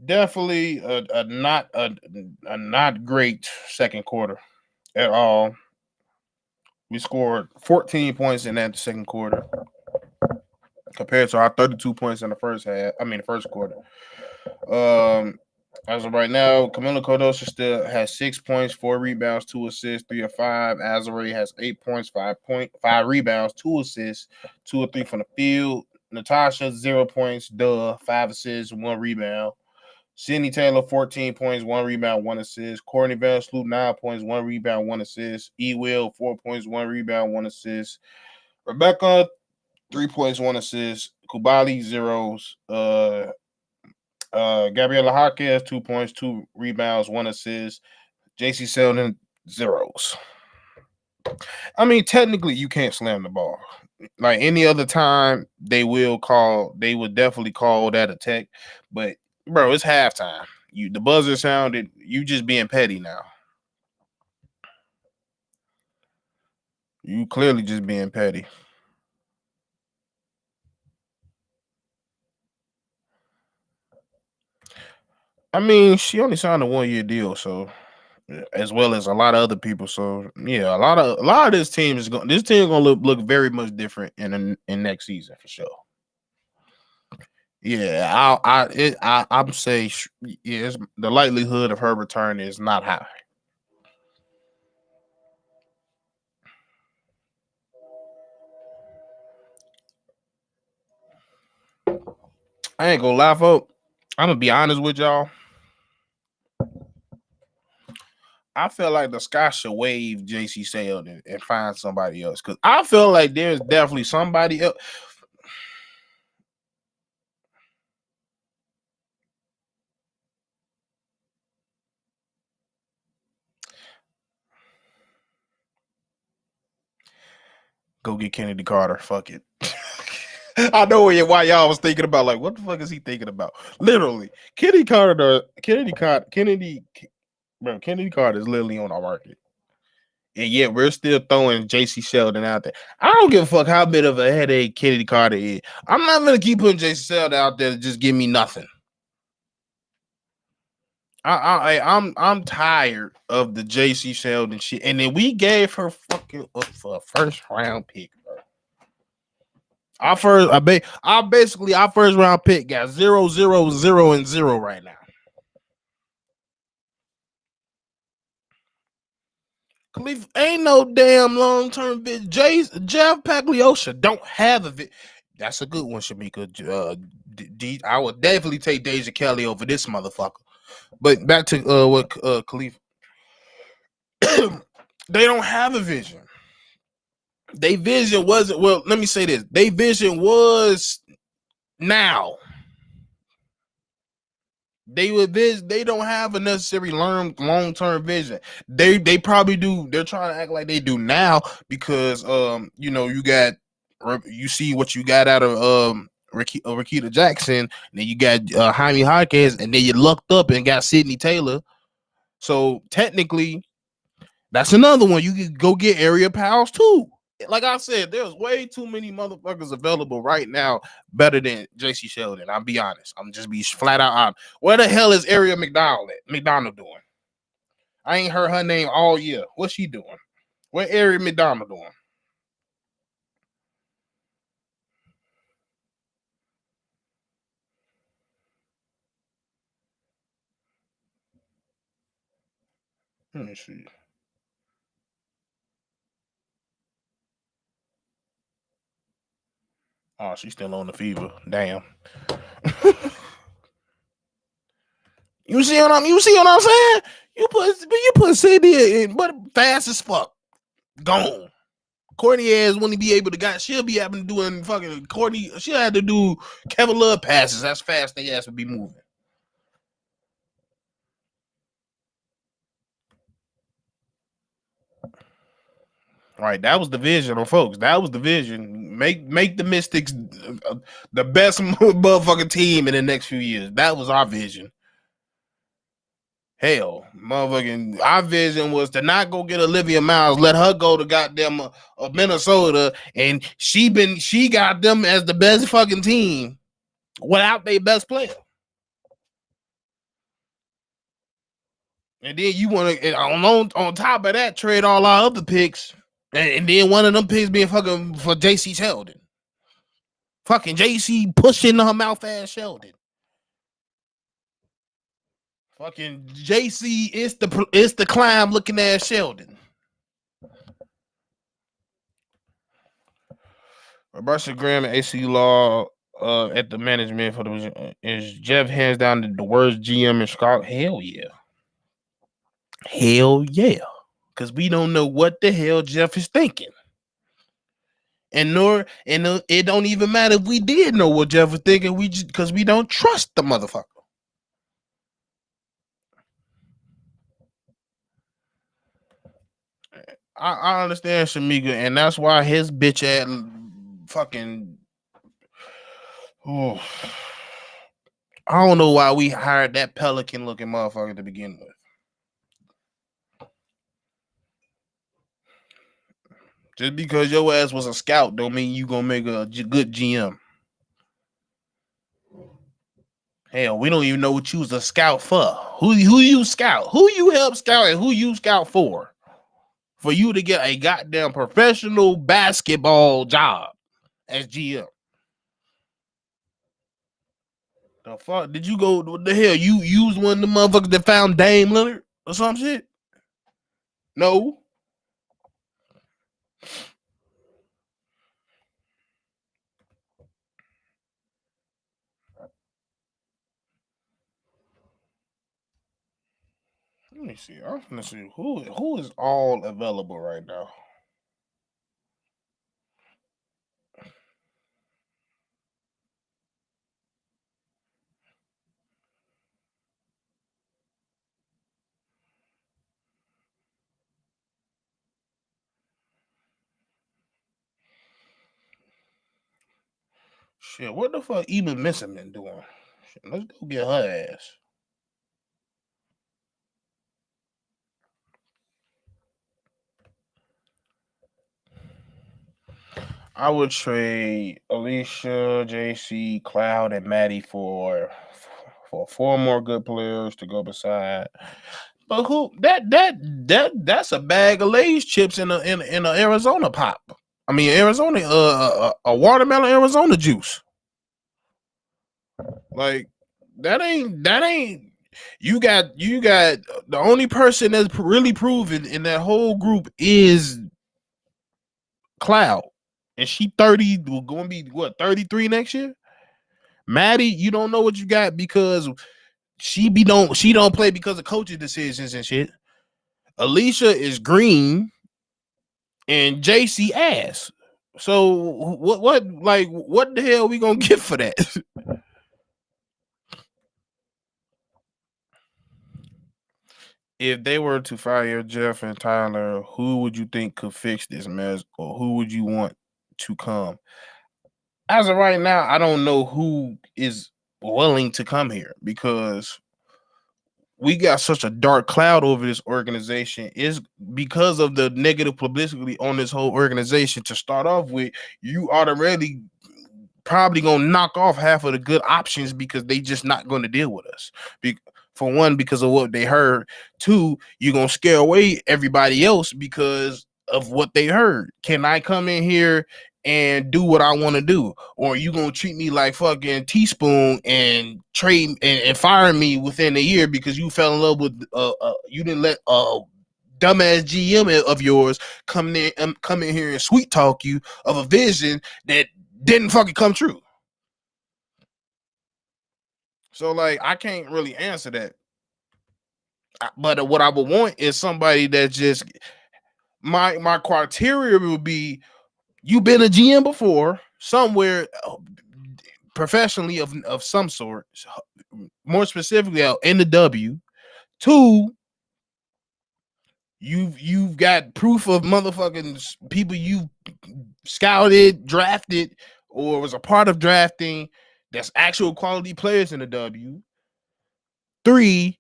Definitely a not great second quarter at all. We scored 14 points in that second quarter compared to our 32 points in the first half. I mean, the first quarter. As of right now, Camila Cordova still has 6 points, 4 rebounds, 2 assists, 3 of 5. Azare has 8 points, 5 rebounds, 2 assists, 2 of 3 from the field. Natasha 0 points, 5 assists, 1 rebound. Sydney Taylor 14 points, 1 rebound, 1 assist. Courtney Vandersloot 9 points, 1 rebound, 1 assist. E. Will 4 points, 1 rebound, 1 assist. Rebecca 3 points, 1 assist. Kubali zeros. Gabriela Hockey has 2 points, 2 rebounds, 1 assist. JC Selden zeros. I mean, technically, you can't slam the ball. Like any other time, they would definitely call that a tech. But bro, it's halftime. The buzzer sounded. You just being petty now. You clearly just being petty. I mean, she only signed a 1-year deal, so as well as a lot of other people. So yeah, a lot of this team is going. This team is gonna look very much different in next season for sure. Yeah, I'm say yes. The likelihood of her return is not high. I ain't gonna lie, folks. I'm gonna be honest with y'all. I feel like the Sky should waive JC Sale and find somebody else because I feel like there's definitely somebody else. Go get Kennedy Carter. Fuck it. I know why y'all was thinking about like what the fuck is he thinking about? Literally, Kennedy Carter is literally on our market. And yet we're still throwing JC Sheldon out there. I don't give a fuck how bit of a headache Kennedy Carter is. I'm not gonna keep putting JC Sheldon out there to just give me nothing. I'm tired of the JC Sheldon shit. And then we gave her fucking up for a first round pick, bro. Our first round pick got 0, 0, 0, and 0 right now. Khalif ain't no damn long term bitch. Jeff Pagliosha don't have a bit. That's a good one, Shamika. I would definitely take Deja Kelly over this motherfucker. But back to what Khalif. They don't have a vision. Their vision wasn't well. Let me say this. Their vision was now. They don't have a necessary long term vision. They probably do. They're trying to act like they do now because you see what you got out of Rakita Jackson, and then you got Jaime Hawkins, and then you lucked up and got Sydney Taylor. So technically, that's another one. You could go get area pals too. Like I said, there's way too many motherfuckers available right now better than JC Sheldon. I'll be honest. I'm just be flat out honest. Where the hell is Area McDonald doing? I ain't heard her name all year. What's she doing? What Area McDonald doing? Let me see. Oh, she's still on the fever. Damn. You see what I'm saying? You put CD in, but fast as fuck. Gone. Courtney ass wouldn't be able to she'll be having to doing fucking Courtney. She'll have to do Kevin Love passes. That's fast they ass would be moving. Right, that was the vision, folks. That was the vision. Make the Mystics the best motherfucking team in the next few years. That was our vision. Hell, motherfucking, our vision was to not go get Olivia Miles, let her go to goddamn Minnesota, and she got them as the best fucking team without their best player. And then you want to on top of that trade all our other picks, and then one of them picks being fucking for JC Sheldon. Fucking JC pushing her mouth ass Sheldon. Fucking JC is the climb looking at Sheldon. Roberta Graham and AC Law at the management for the is Jeff hands down the worst GM in Chicago. Hell yeah. Hell yeah. Because we don't know what the hell Jeff is thinking. And it don't even matter if we did know what Jeff was thinking. We just because we don't trust the motherfucker. I understand Shamika, and that's why his bitch ass fucking. Oh, I don't know why we hired that pelican looking motherfucker to begin with. Just because your ass was a scout don't mean you gonna make a good GM. Hell, we don't even know what you was a scout for. Who you scout? Who you help scout and who you scout for? For you to get a goddamn professional basketball job as GM. The fuck? Did you go? What the hell? You used one of the motherfuckers that found Dame Lillard or some shit? No. Let me see. I'm gonna see who is all available right now. Shit, what the fuck even missing been doing? Shit, let's go get her ass. I would trade Alicia, JC, Cloud, and Maddie for 4 more good players to go beside. But who that's a bag of Lay's chips in a Arizona pop. I mean Arizona a watermelon Arizona juice. Like that ain't you got the only person that's really proven in that whole group is Cloud. And she 30 will going to be what 33 next year. Maddie, you don't know what you got because she don't play because of coaching decisions and shit. Alicia is green and JC ass. So what the hell are we gonna get for that? If they were to fire Jeff and Tyler, who would you think could fix this mess, or who would you want to come? As of right now, I don't know who is willing to come here because we got such a dark cloud over this organization. Is because of the negative publicity on this whole organization. To start off with, you already probably gonna knock off half of the good options because they just not going to deal with us. For one, because of what they heard. Two, you're gonna scare away everybody else because of what they heard. Can I come in here and do what I want to do, or are you gonna treat me like fucking teaspoon and trade and fire me within a year because you fell in love with you didn't let dumbass GM of yours come in here and sweet talk you of a vision that didn't fucking come true. So like I can't really answer that. But what I would want is somebody that just my criteria would be you've been a GM before somewhere professionally of some sort, more specifically in the W. Two, you've got proof of motherfucking people you scouted, drafted, or was a part of drafting that's actual quality players in the W. Three,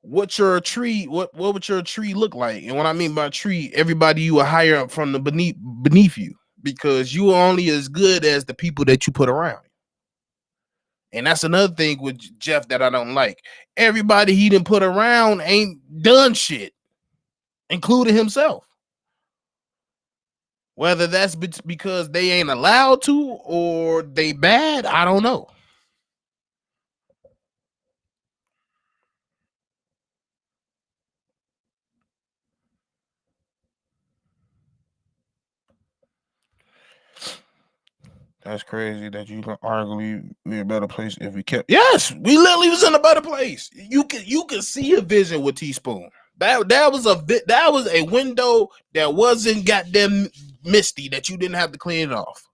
what would your tree look like? And what I mean by tree, everybody you will hire up from the beneath you, because you are only as good as the people that you put around. And that's another thing with Jeff that I don't like. Everybody he didn't put around ain't done shit, including himself. Whether that's because they ain't allowed to or they bad, I don't know. That's crazy that you can arguably be a better place if we kept. Yes, we literally was in a better place. You can see a vision with Teaspoon. That was a window that wasn't goddamn misty that you didn't have to clean it off.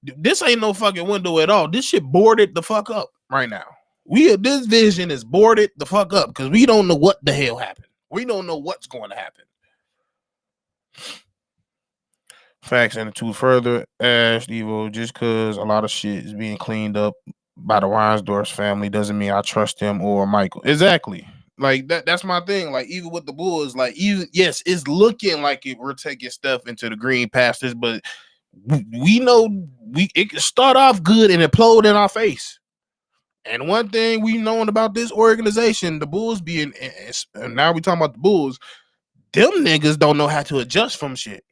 This ain't no fucking window at all. This shit boarded the fuck up right now. This vision is boarded the fuck up because we don't know what the hell happened. We don't know what's going to happen. Facts and two further, Haize Stevo, just because a lot of shit is being cleaned up by the Reinsdorf family doesn't mean I trust them or Michael. Exactly. Like that's my thing. Like even with the Bulls, like even yes, it's looking like we're taking stuff into the green pastures, but we know it can start off good and implode in our face. And one thing we known about this organization, the Bulls being, and now we talking about the Bulls, them niggas don't know how to adjust from shit.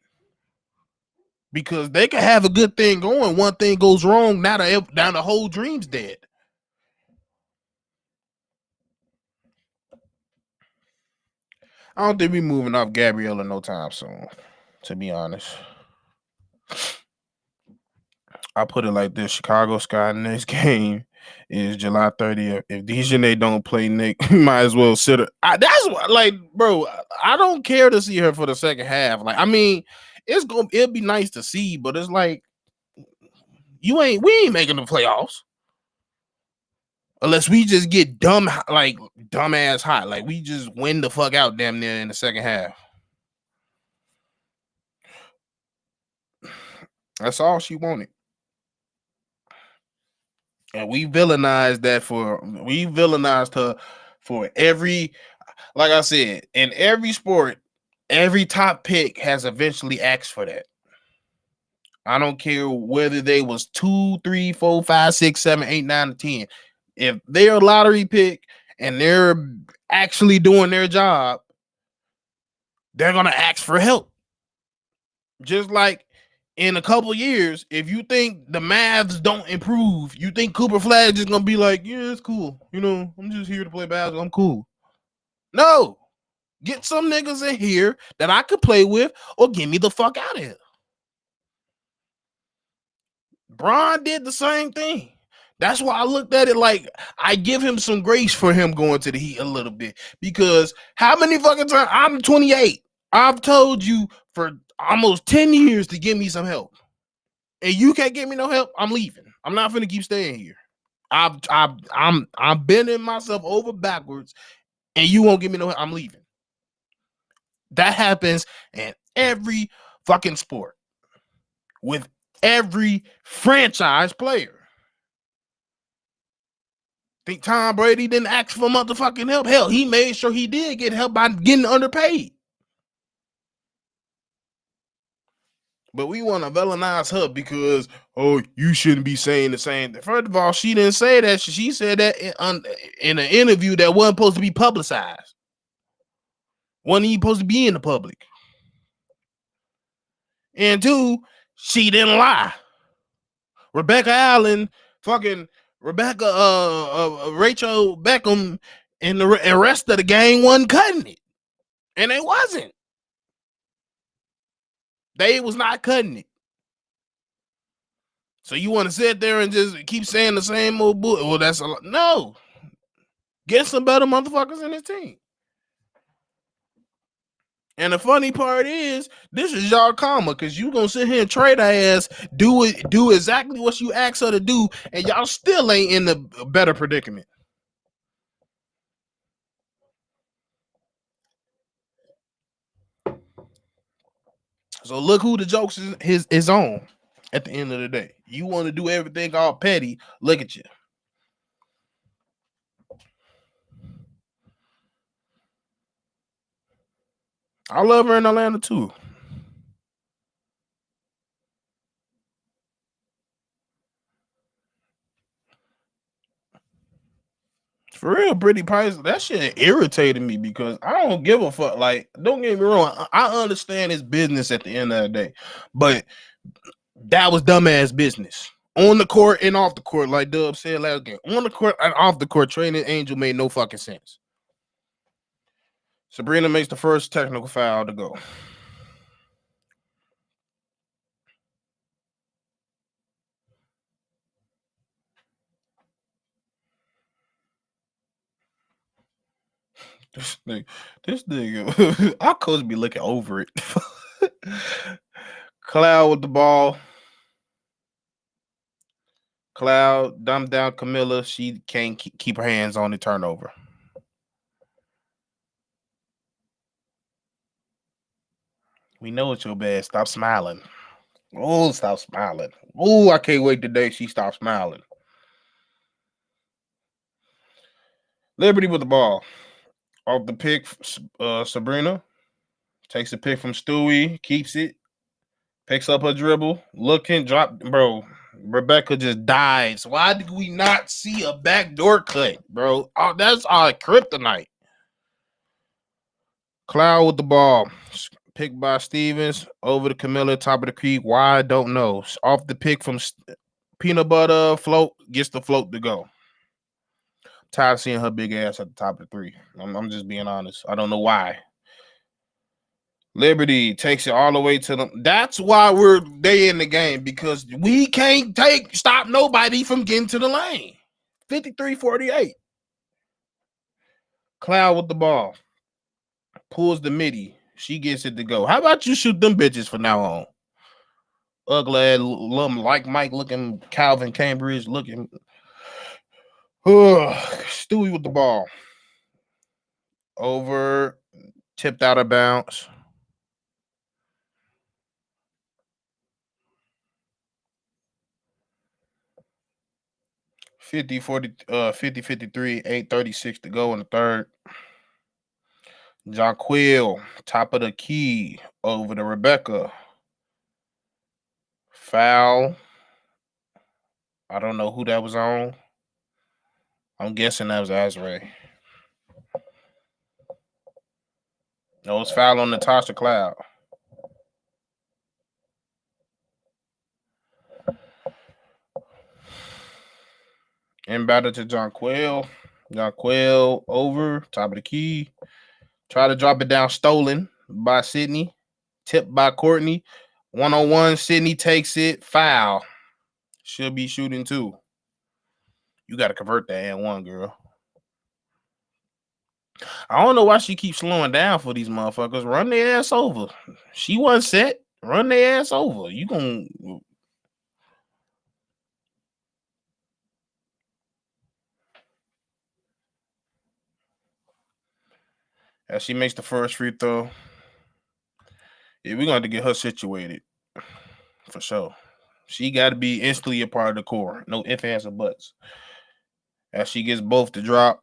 Because they can have a good thing going, one thing goes wrong, now the whole dream's dead. I don't think we moving off Gabriella no time soon, to be honest. I put it like this: Chicago Sky next game is July 30th. If Dejanay don't play, Nick might as well sit her. That's what, like, bro. I don't care to see her for the second half. Like, I mean, it'll be nice to see, but it's like we ain't making the playoffs unless we just get dumbass hot. Like we just win the fuck out damn near in the second half. That's all she wanted. And we villainized her for every, like I said, in every sport, every top pick has eventually asked for that. I don't care whether they was 2, 3, 4, 5, 6, 7, 8, 9, or 10. If they're a lottery pick and they're actually doing their job, they're gonna ask for help. Just like in a couple years, if you think the Mavs don't improve, you think Cooper Flag is gonna be like, yeah, it's cool. You know, I'm just here to play basketball. I'm cool. No, get some niggas in here that I could play with, or get me the fuck out of here. Bron did the same thing. That's why I looked at it like I give him some grace for him going to the Heat a little bit. Because how many fucking times? I'm 28. I've told you for almost 10 years to give me some help. And you can't give me no help, I'm leaving. I'm not gonna keep staying here. I'm bending myself over backwards, and you won't give me no help, I'm leaving. That happens in every fucking sport with every franchise player. Think Tom Brady didn't ask for motherfucking help? Hell, he made sure he did get help by getting underpaid. But we want to villainize her because, oh, you shouldn't be saying the same thing. First of all, she didn't say that. She said that in an interview that wasn't supposed to be publicized. Wasn't even supposed to be in the public. And two, she didn't lie. Rebecca Allen, fucking Rebecca, Rachel Beckham, and the rest of the gang wasn't cutting it. And they wasn't. They was not cutting it. So you want to sit there and just keep saying the same old bull? Well, that's a lot. No. Get some better motherfuckers in this team. And the funny part is, this is y'all karma, because you gonna sit here and trade her ass, do exactly what you asked her to do, and y'all still ain't in the better predicament. So look who the jokes is on at the end of the day. You want to do everything all petty, look at you. I love her in Atlanta too. For real, Brittany Price, that shit irritated me because I don't give a fuck. Like, don't get me wrong, I understand it's business at the end of the day, but that was dumbass business on the court and off the court. Like Dub said last game, on the court and off the court, training Angel made no fucking sense. Sabrina makes the first technical foul to go. This nigga, our coach be looking over it. Cloud with the ball. Cloud dumbed down Camilla. She can't keep her hands on the turnover. We know it's your bad. Stop smiling. Oh, stop smiling. Oh, I can't wait the day she stops smiling. Liberty with the ball. Off the pick, Sabrina takes the pick from Stewie, keeps it, picks up her dribble, looking, drop, bro. Rebecca just dies. Why did we not see a backdoor cut, bro? Oh, that's our kryptonite. Cloud with the ball. Picked by Stevens over to Camilla, top of the key. Why? Don't know. Off the pick from Peanut Butter, float, gets the float to go. Tired of seeing her big ass at the top of the three. I'm just being honest. I don't know why. Liberty takes it all the way to them. That's why they in the game, because we can't stop nobody from getting to the lane. 53-48. Cloud with the ball. Pulls the midi. She gets it to go. How about you shoot them bitches from now on? Ugly, like Mike looking, Calvin Cambridge looking. Stewie with the ball. Over, tipped out of bounds. 50-53, 8:36 to go in the third. Jonquil, top of the key, over to Rebecca. Foul. I don't know who that was on. I'm guessing that was Azray. No, it's foul on Natasha Cloud. Inbounded to Jonquil. Jonquil over, top of the key. Try to drop it down, stolen by Sydney. Tipped by Courtney. 1-on-1, Sydney takes it. Foul. Should be shooting two. You got to convert that and one, girl. I don't know why she keeps slowing down for these motherfuckers. Run their ass over. She wasn't set. Run their ass over. You gonna... As she makes the first free throw. Yeah, we're going to have to get her situated. For sure. She got to be instantly a part of the core. No ifs, ands, or buts. As she gets both to drop.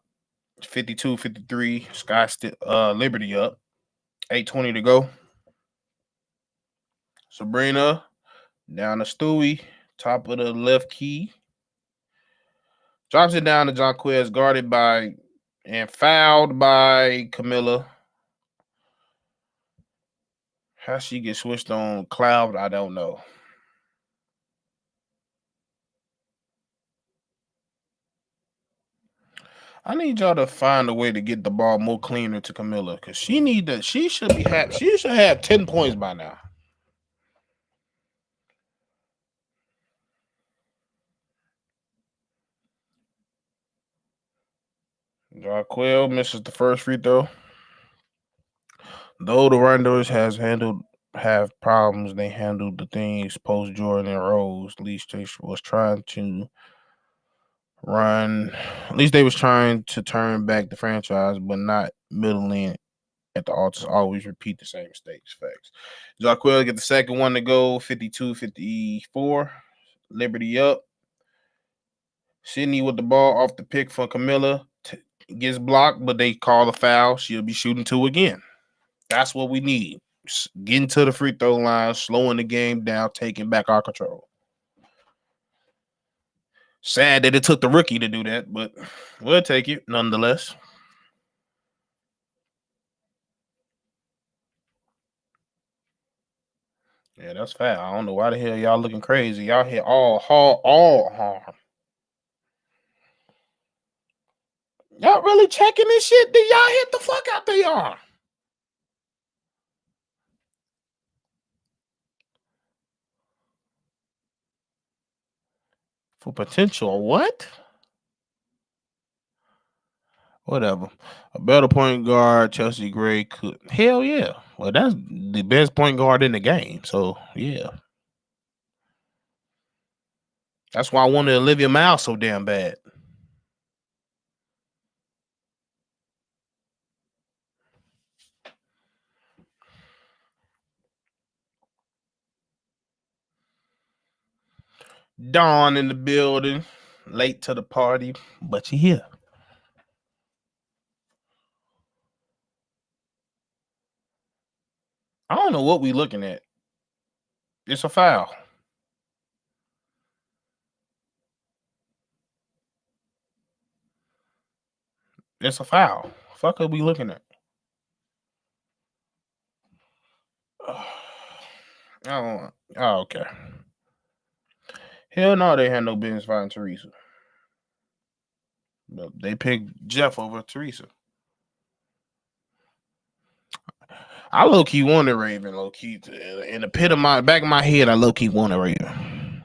52-53. Sky Liberty up. 8:20 to go. Sabrina down to Stewie. Top of the left key. Drops it down to Jonquez, guarded by and fouled by Camilla. How she get switched on Cloud, I don't know. I need y'all to find a way to get the ball more cleaner to Camilla, because she should be happy. She should have 10 points by now. Jarquell misses the first free throw. Though the Rounders have problems, they handled the things post Jordan and Rose. At least they was trying to run. At least they was trying to turn back the franchise, but not middling at the altars. Always repeat the same mistakes. Facts. Jarquell get the second one to go. 52-54. Liberty up. Sydney with the ball off the pick for Camilla. Gets blocked, but they call a foul. She'll be shooting two again. That's what we need. Getting to the free throw line, slowing the game down, taking back our control. Sad that it took the rookie to do that, but we'll take it nonetheless. Yeah, that's fat. I don't know why the hell y'all looking crazy. Y'all hit all hard. Y'all really checking this shit? Did y'all hit the fuck out there, y'all? For potential what? Whatever. A better point guard, Chelsea Gray could. Hell yeah. Well, that's the best point guard in the game. So yeah. That's why I wanted Olivia Miles so damn bad. Dawn in the building. Late to the party, but you here. I don't know what we looking at. It's a foul. It's a foul. Fuck are we looking at? Oh, okay. Hell no, they had no business fighting Teresa. But they picked Jeff over Teresa. I low key wanted Raven. Low key, in the pit of my back of my head, I low key wanted Raven.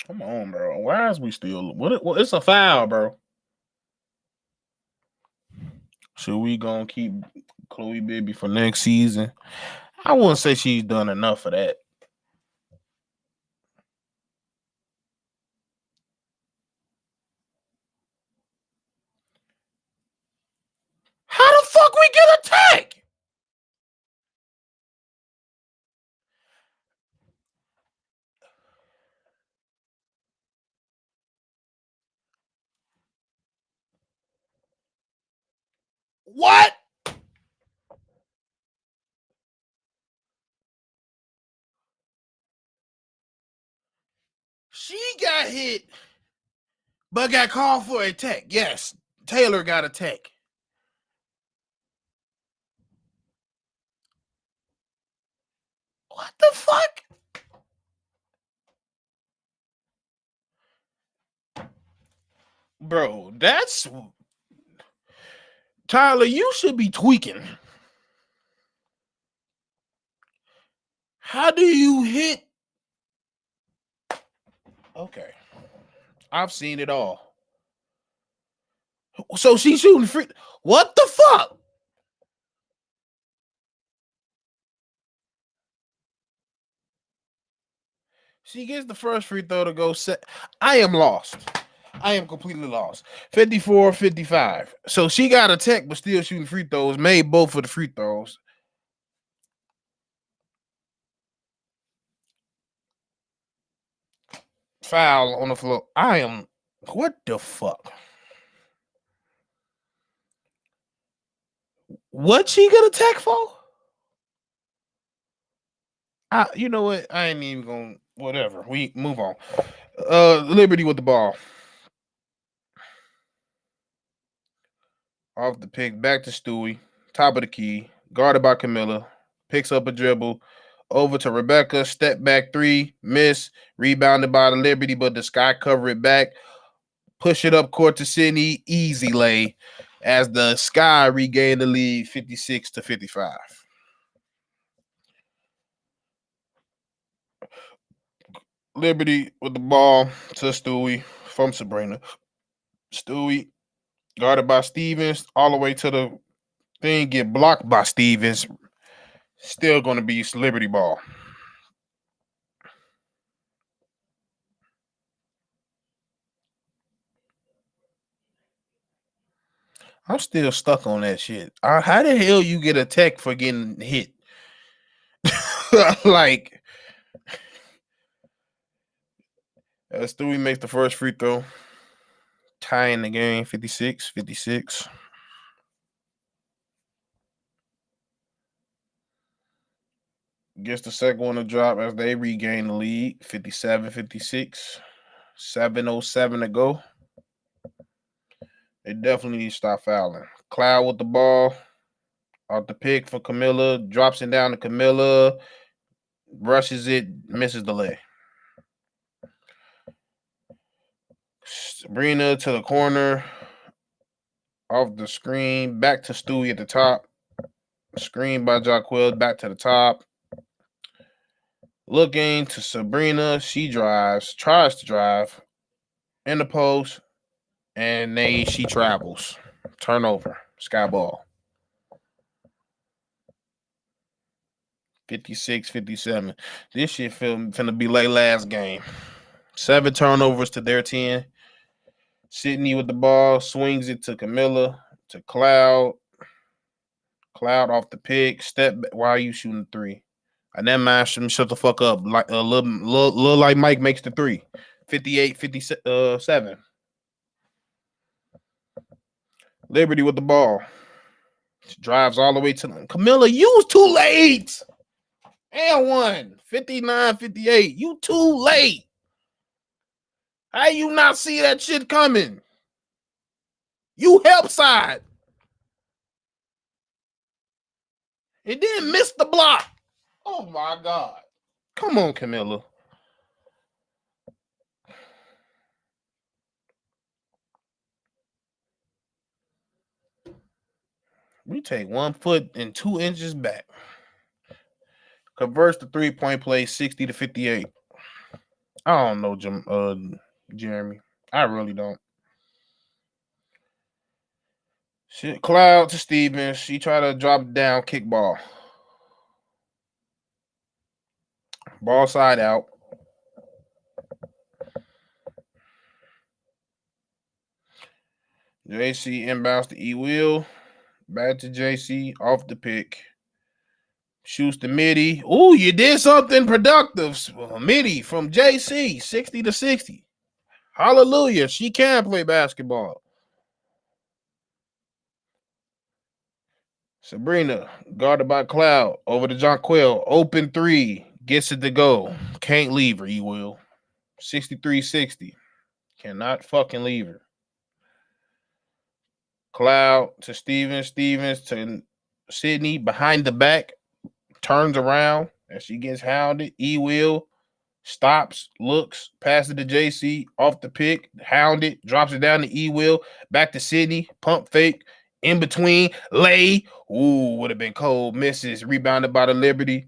Come on, bro. Why is we still? What? It's a foul, bro. Should we gonna keep Chloe Baby for next season? I wouldn't say she's done enough of that. How the fuck we get a tag? What? She got hit, but got called for a tech. Yes, Taylor got a tech. What the fuck? Bro, that's Tyler, you should be tweaking. How do you hit? Okay. I've seen it all. So she's shooting free. What the fuck? She gets the first free throw to go set. I am lost. I am completely lost. 54-55. So she got a tech, but still shooting free throws. Made both of the free throws. Foul on the floor. I am. What the fuck? What she get a tech for? You know what? I ain't even gonna. Whatever. We move on. Liberty with the ball. Off the pick, back to Stewie. Top of the key. Guarded by Camilla. Picks up a dribble. Over to Rebecca. Step back three. Miss. Rebounded by the Liberty, but the Sky cover it back. Push it up court to Sydney. Easy lay. As the Sky regain the lead 56-55. Liberty with the ball to Stewie from Sabrina. Stewie guarded by Stevens all the way to the thing, get blocked by Stevens. Still going to be Liberty ball. I'm still stuck on that shit. How the hell you get a tech for getting hit? Like, as Stewie makes the first free throw, tying the game 56-56. Gets the second one to drop as they regain the lead 57-56. 7:07 to go. They definitely need to stop fouling. Cloud with the ball. Off the pick for Camilla. Drops it down to Camilla. Rushes it. Misses the lay. Sabrina to the corner. Off the screen. Back to Stewie at the top. Screen by Jaquil. Back to the top. Looking to Sabrina. She tries to drive in the post, and she travels. Turnover. Sky ball. 56-57. This shit finna be like last game. 7 turnovers to their 10. Sydney with the ball, swings it to Camilla, to Cloud. Cloud off the pick. Step back. Why are you shooting 3? And then man, shut the fuck up. Like a little like Mike makes the 3. 58-57. Liberty with the ball. She drives all the way to them. Camilla, you was too late. And 1. 59-58. You too late. How you not see that shit coming? You help side. And then miss the block. Oh my God. Come on, Camilla. We take 1 foot and 2 inches back. Converts the 3-point play 60-58. I don't know, Jeremy. I really don't. Shit, Cloud to Stevens. She tried to drop it down, kick ball. Ball side out. JC inbounds to E-Will. Back to JC. Off the pick. Shoots the midi. Ooh, you did something productive. Midi from JC. 60-60. Hallelujah. She can play basketball. Sabrina, guarded by Cloud. Over to Jonquil. Open 3. Gets it to go. Can't leave her, E-Will. 63-60. Cannot fucking leave her. Cloud to Stevens. Stevens to Sydney. Behind the back. Turns around as she gets hounded. E-Will stops, looks, passes to JC, off the pick, hounded, drops it down to E-Will, back to Sydney, pump fake, in between, lay. Ooh, would have been cold. Misses, rebounded by the Liberty.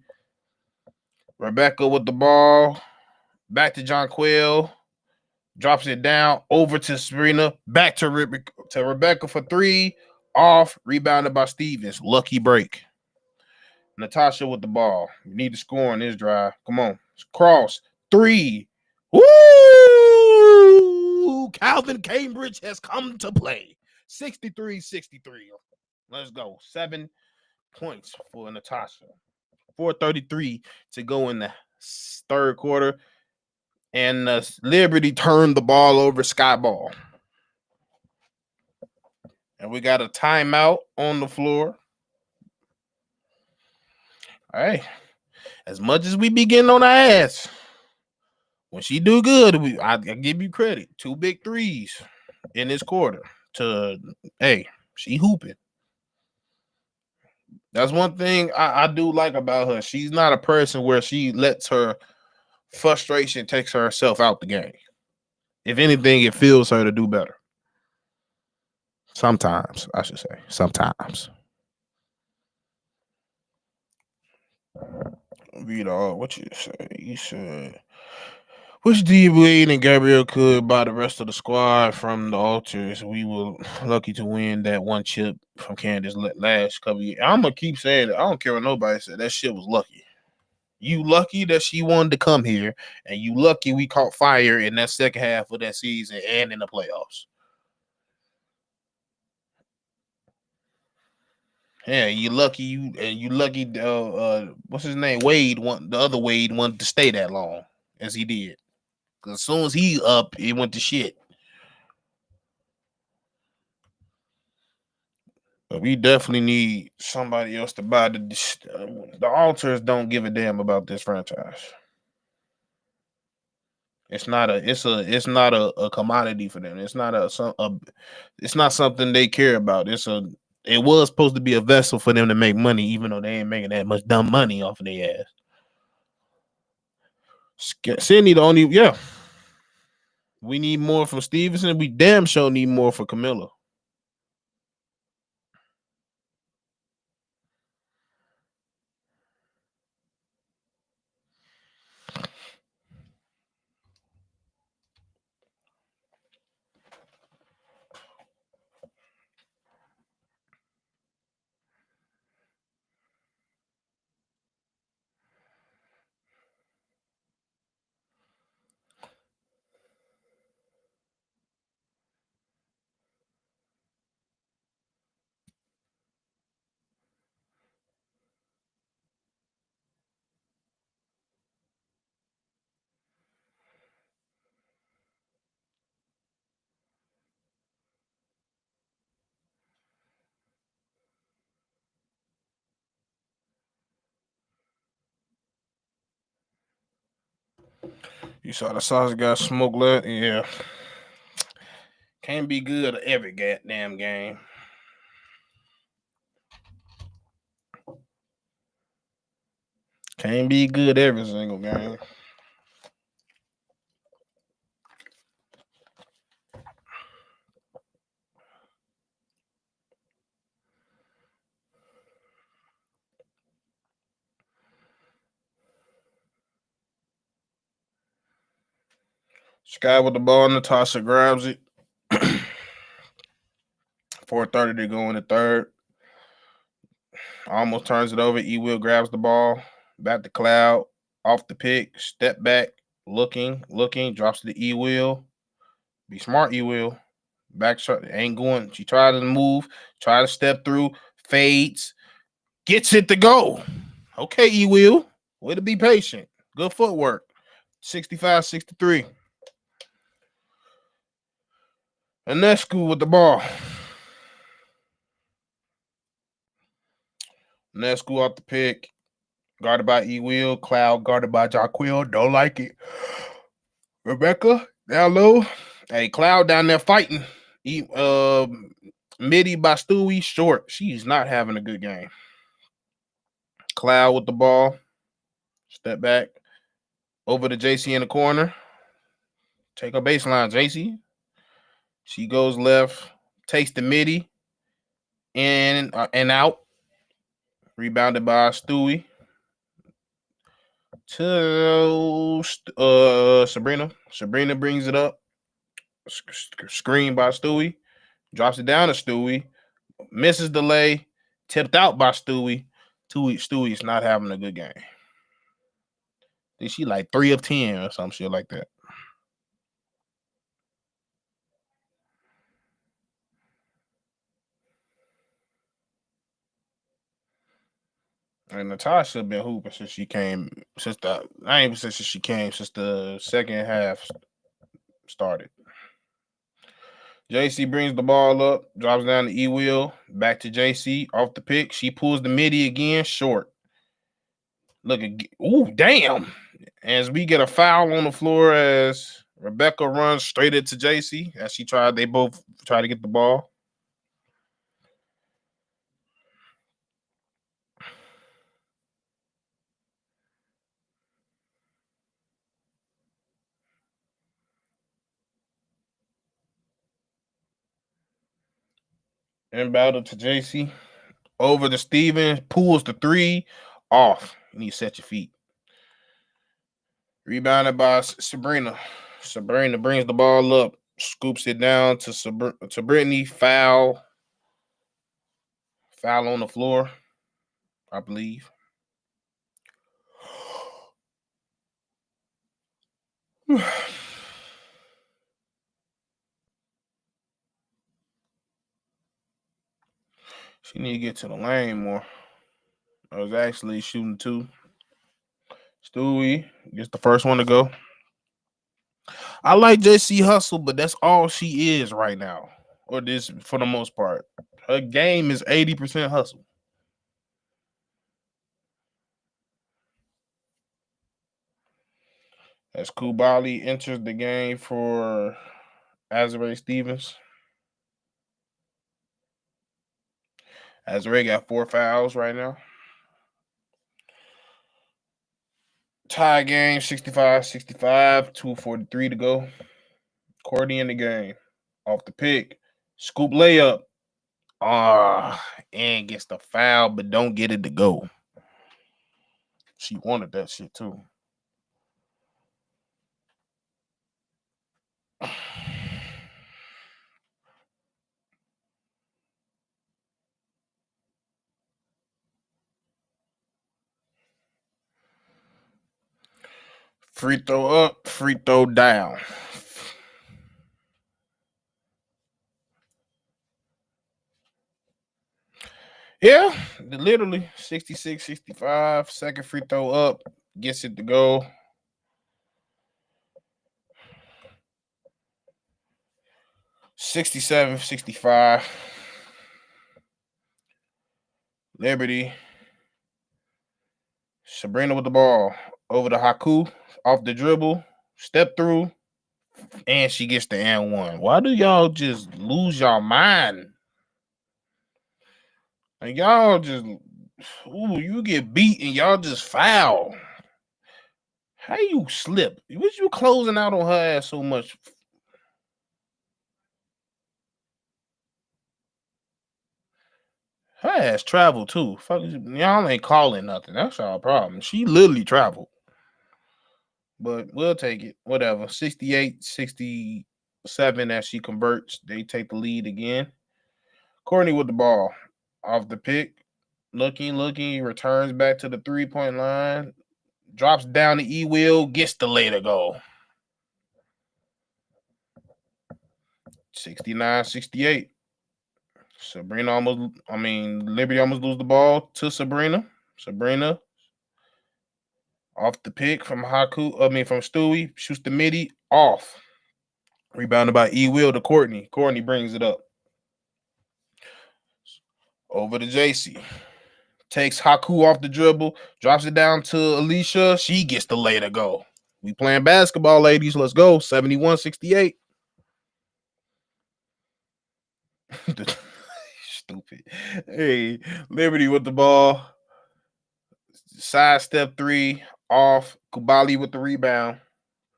Rebecca with the ball, back to Jonquil, drops it down, over to Serena, back to Rebecca for 3, off, rebounded by Stevens. Lucky break. Natasha with the ball. You need to score on this drive. Come on. Cross. 3. Woo! Calvin Cambridge has come to play. 63-63. Let's go. 7 points for Natasha. 4:33 to go in the third quarter. And Liberty turned the ball over Sky Ball. And we got a timeout on the floor. All right. As much as we be getting on our ass, when she do good, I give you credit. 2 big threes in this quarter. She hooping. That's one thing I do like about her. She's not a person where she lets her frustration takes herself out the game. If anything, it fuels her to do better. Sometimes, I should say. Sometimes. Vito, what you say? You said, which D Wade and Gabriel could buy the rest of the squad from the Altars? We were lucky to win that 1 chip from Candace last couple years. I'm going to keep saying it. I don't care what nobody said. That shit was lucky. You lucky that she wanted to come here, and you lucky we caught fire in that second half of that season and in the playoffs. Yeah, you lucky what's his name? The other Wade wanted to stay that long as he did. Because as soon as he up, it went to shit. But we definitely need somebody else to buy the Altars. Don't give a damn about this franchise. It's not a commodity for them. It's not it's not something they care about. It was supposed to be a vessel for them to make money, even though they ain't making that much dumb money off of their ass. Sydney we need more from Stevenson. We damn sure need more for Camilla. You saw the sausage got smoke left? Yeah. Can't be good at every goddamn game. Can't be good every single game. Sky with the ball, Natasha grabs it. 4:30 to go in the third. Almost turns it over. E-Will grabs the ball. Back to Cloud. Off the pick. Step back. Looking. Drops to the E-Will. Be smart, E-Will. Back shot. Ain't going. She tried to move. Try to step through. Fades. Gets it to go. Okay, E-Will. Way to be patient. Good footwork. 65-63. Anescu with the ball. Anescu off the pick. Guarded by E-Will. Cloud guarded by Jaquil. Don't like it. Rebecca down low. Hey, Cloud down there fighting. Midi by Stewie short. She's not having a good game. Cloud with the ball. Step back. Over to JC in the corner. Take her baseline, JC. She goes left. Takes the midi. And out. Rebounded by Stewie. To Sabrina. Sabrina brings it up. Screen by Stewie. Drops it down to Stewie. Misses the lay. Tipped out by Stewie. Stewie's not having a good game. I think she like 3 of 10 or some shit like that. And Natasha been hooping since she came. Since the second half started. JC brings the ball up, drops down the E-Will, back to JC, off the pick. She pulls the midi again, short. Look at, ooh, damn. As we get a foul on the floor as Rebecca runs straight into JC as they both try to get the ball. Inbound to JC. Over to Steven, pulls the 3 off. You need to set your feet. Rebounded by Sabrina. Sabrina brings the ball up, scoops it down to Brittany. Foul on the floor, I believe. She need to get to the lane more. I was actually shooting 2. Stewie gets the first one to go. I like JC Hustle, but that's all she is right now. Or this for the most part. Her game is 80% hustle. As Kubali enters the game for Azare Stevens. Azare got 4 fouls right now. Tie game, 65-65, 2:43 to go. Cordy in the game. Off the pick. Scoop layup. And gets the foul, but don't get it to go. She wanted that shit too. Free throw up, free throw down. Yeah, literally 66-65. Second free throw up, gets it to go. $67-65. Liberty Sabrina with the ball over to Haku, off the dribble, step through, and she gets the and one. Why do y'all just lose y'all mind? And y'all just, you get beat and y'all just foul. How you slip? What you closing out on her ass so much? Her ass traveled too. Fuck, y'all ain't calling nothing. That's our problem. She literally traveled. But we'll take it. Whatever. 68-67 as she converts. They take the lead again. Courtney with the ball. Off the pick. Looking, returns back to the 3-point line. Drops down the E-wheel, gets the later goal. 69-68. Liberty almost lose the ball to Sabrina. Sabrina off the pick from Stewie, shoots the midi, off. Rebounded by E-Will to Courtney. Courtney brings it up. Over to JC. Takes Haku off the dribble, drops it down to Alicia. She gets the later goal. We playing basketball, ladies. Let's go. 71-68. Stupid. Hey, Liberty with the ball. Side step 3, off. Kubali with the rebound.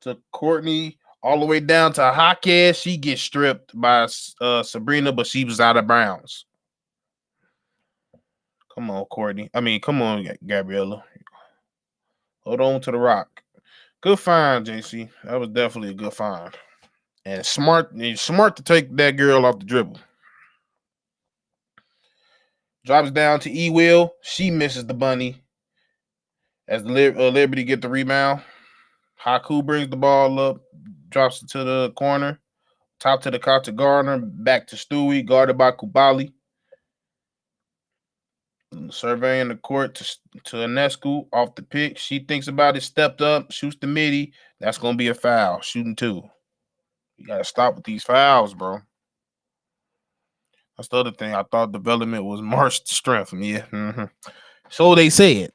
To Courtney, all the way down to Hake. She gets stripped by Sabrina, but she was out of bounds. Come on, Courtney. Come on, Gabriella. Hold on to the rock. Good find, JC. That was definitely a good find. And smart to take that girl off the dribble. Drops down to E-Will. She misses the bunny. As the Liberty get the rebound. Haku brings the ball up. Drops it to the corner. Top to the Kata Gardner. Back to Stewie. Guarded by Kubali. Surveying the court to Anescu off the pick. She thinks about it, stepped up, shoots the midi. That's going to be a foul. Shooting 2. You got to stop with these fouls, bro. That's the other thing. I thought development was march to strength. Yeah. Mm-hmm. So they said.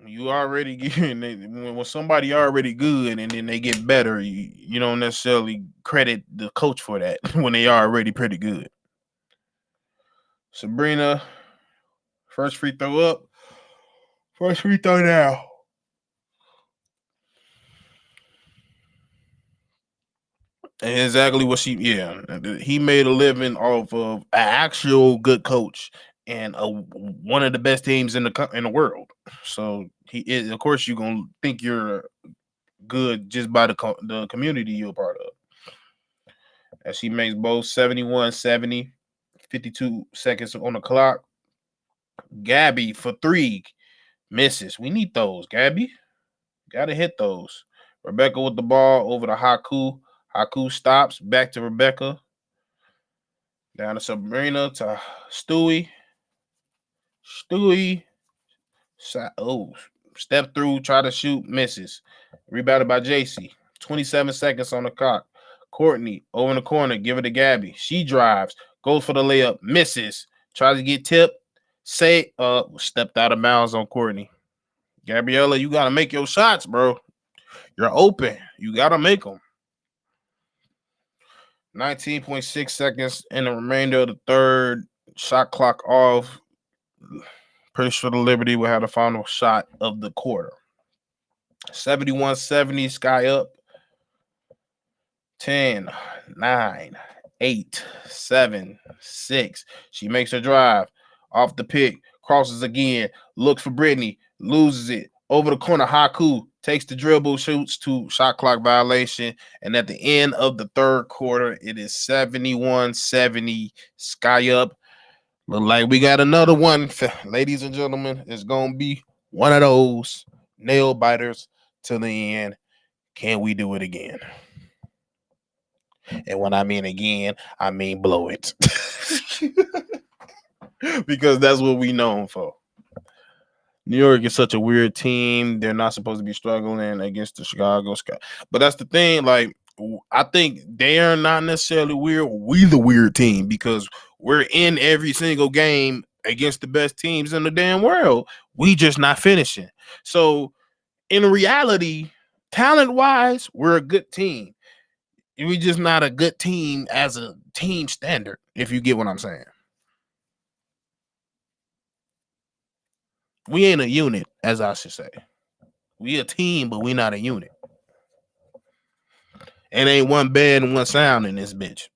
You already getting when somebody already good and then they get better, you don't necessarily credit the coach for that when they are already pretty good. Sabrina, first free throw up. First free throw now. And exactly what he made a living off of an actual good coach and one of the best teams in the world. So he is, of course, you're gonna think you're good just by the community you're a part of. As she makes both 71-70, 52 seconds on the clock. Gabby for 3 misses. We need those, Gabby. Gotta hit those. Rebecca with the ball over to Haku. Haku stops. Back to Rebecca. Down to Sabrina to Stewie. Step through, try to shoot, misses. Rebounded by JC. 27 seconds on the clock. Courtney over in the corner, give it to Gabby. She drives, goes for the layup, misses. Tries to get tipped. Stepped out of bounds on Courtney. Gabriella, you got to make your shots, bro. You're open. You got to make them. 19.6 seconds in the remainder of the third. Shot clock off. Pretty sure the Liberty will have the final shot of the quarter. 71-70, Sky up. 10, 9, 8, 7, 6. She makes her drive. Off the pick. Crosses again. Looks for Brittany. Loses it. Over the corner, Haku takes the dribble, shoots to shot clock violation. And at the end of the third quarter, it is 71-70. Sky up. Look like we got another one. Ladies and gentlemen, it's going to be one of those nail biters to the end. Can we do it again? And when I mean again, I mean blow it. Because that's what we known for. New York is such a weird team. They're not supposed to be struggling against the Chicago Sky. But that's the thing. Like, I think they are not necessarily weird. We the weird team because we're in every single game against the best teams in the damn world. We just not finishing. So in reality, talent-wise, we're a good team. We just not a good team as a team standard, if you get what I'm saying. We ain't a unit, as I should say. We a team, but we not a unit. It ain't one bed and one sound in this bitch.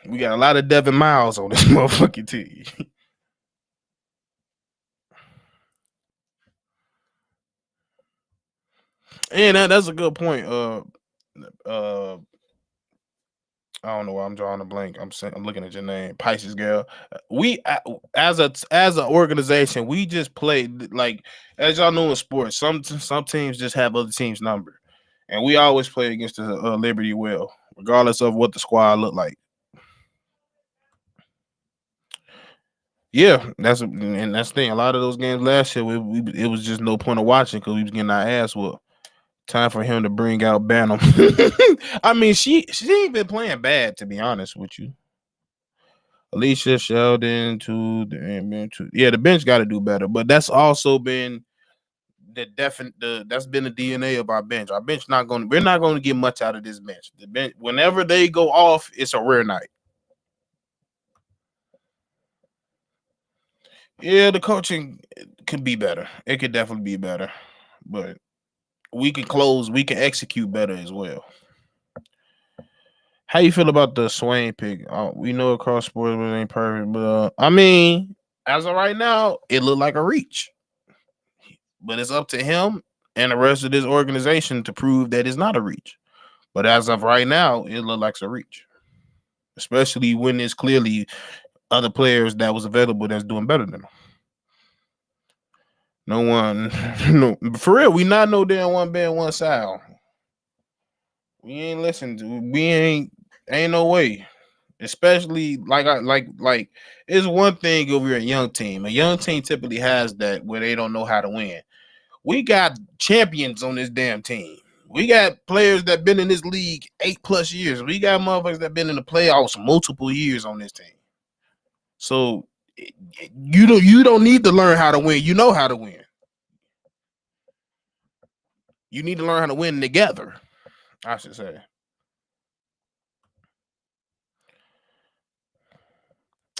We got a lot of Devin Miles on this motherfucking team. And that's a good point. I don't know why I'm drawing a blank. I'm looking at your name, Pisces girl. We as an organization, we just play like, as y'all know in sports. Some teams just have other teams' number, and we always play against the Liberty well, regardless of what the squad look like. Yeah, that's the thing. A lot of those games last year, it was just no point of watching because we was getting our ass whooped. Time for him to bring out Bantam. I mean, she ain't been playing bad, to be honest with you. Alicia Sheldon to the bench got to do better, but that's also been that's been the DNA of our bench. Our bench we're not going to get much out of this bench. The bench, whenever they go off, it's a rare night. Yeah, the coaching could be better. It could definitely be better, but we can execute better as well. How you feel about the Swain pick? We know across sports it ain't perfect, but I mean, as of right now, it looked like a reach. But it's up to him and the rest of this organization to prove that it's not a reach. But as of right now, it looked like a reach, especially when there's clearly other players that was available that's doing better than him. No one, no, for real, we not no damn one band, one sound. We ain't listened to. We ain't no way. Especially like it's one thing if you're a young team. A young team typically has that where they don't know how to win. We got champions on this damn team. We got players that been in this league 8+ years. We got motherfuckers that been in the playoffs multiple years on this team. So you don't need to learn how to win. You know how to win. You need to learn how to win together, I should say.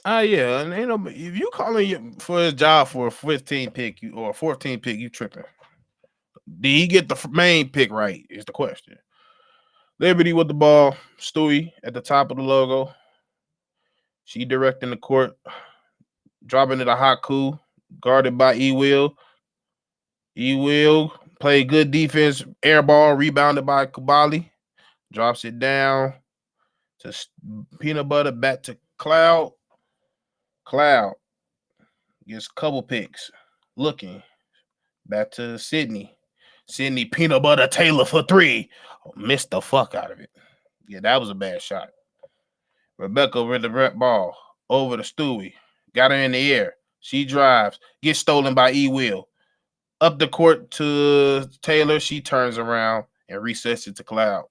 Yeah, and ain't no, if you calling for his job for a 15 pick or a 14 pick, you tripping. Did he get the main pick right? Is the question. Liberty with the ball, Stewie at the top of the logo. She directing the court, dropping it a Haku, guarded by E-Will. E-Will played good defense, air ball, rebounded by Kubali. Drops it down to Peanut Butter, back to Cloud. Cloud gets a couple picks. Looking back to Sydney. Sydney Peanut Butter Taylor for 3. Missed the fuck out of it. Yeah, that was a bad shot. Rebecca with the ball over to Stewie. Got her in the air. She drives. Gets stolen by E-Will. Up the court to Taylor. She turns around and resets it to Cloud.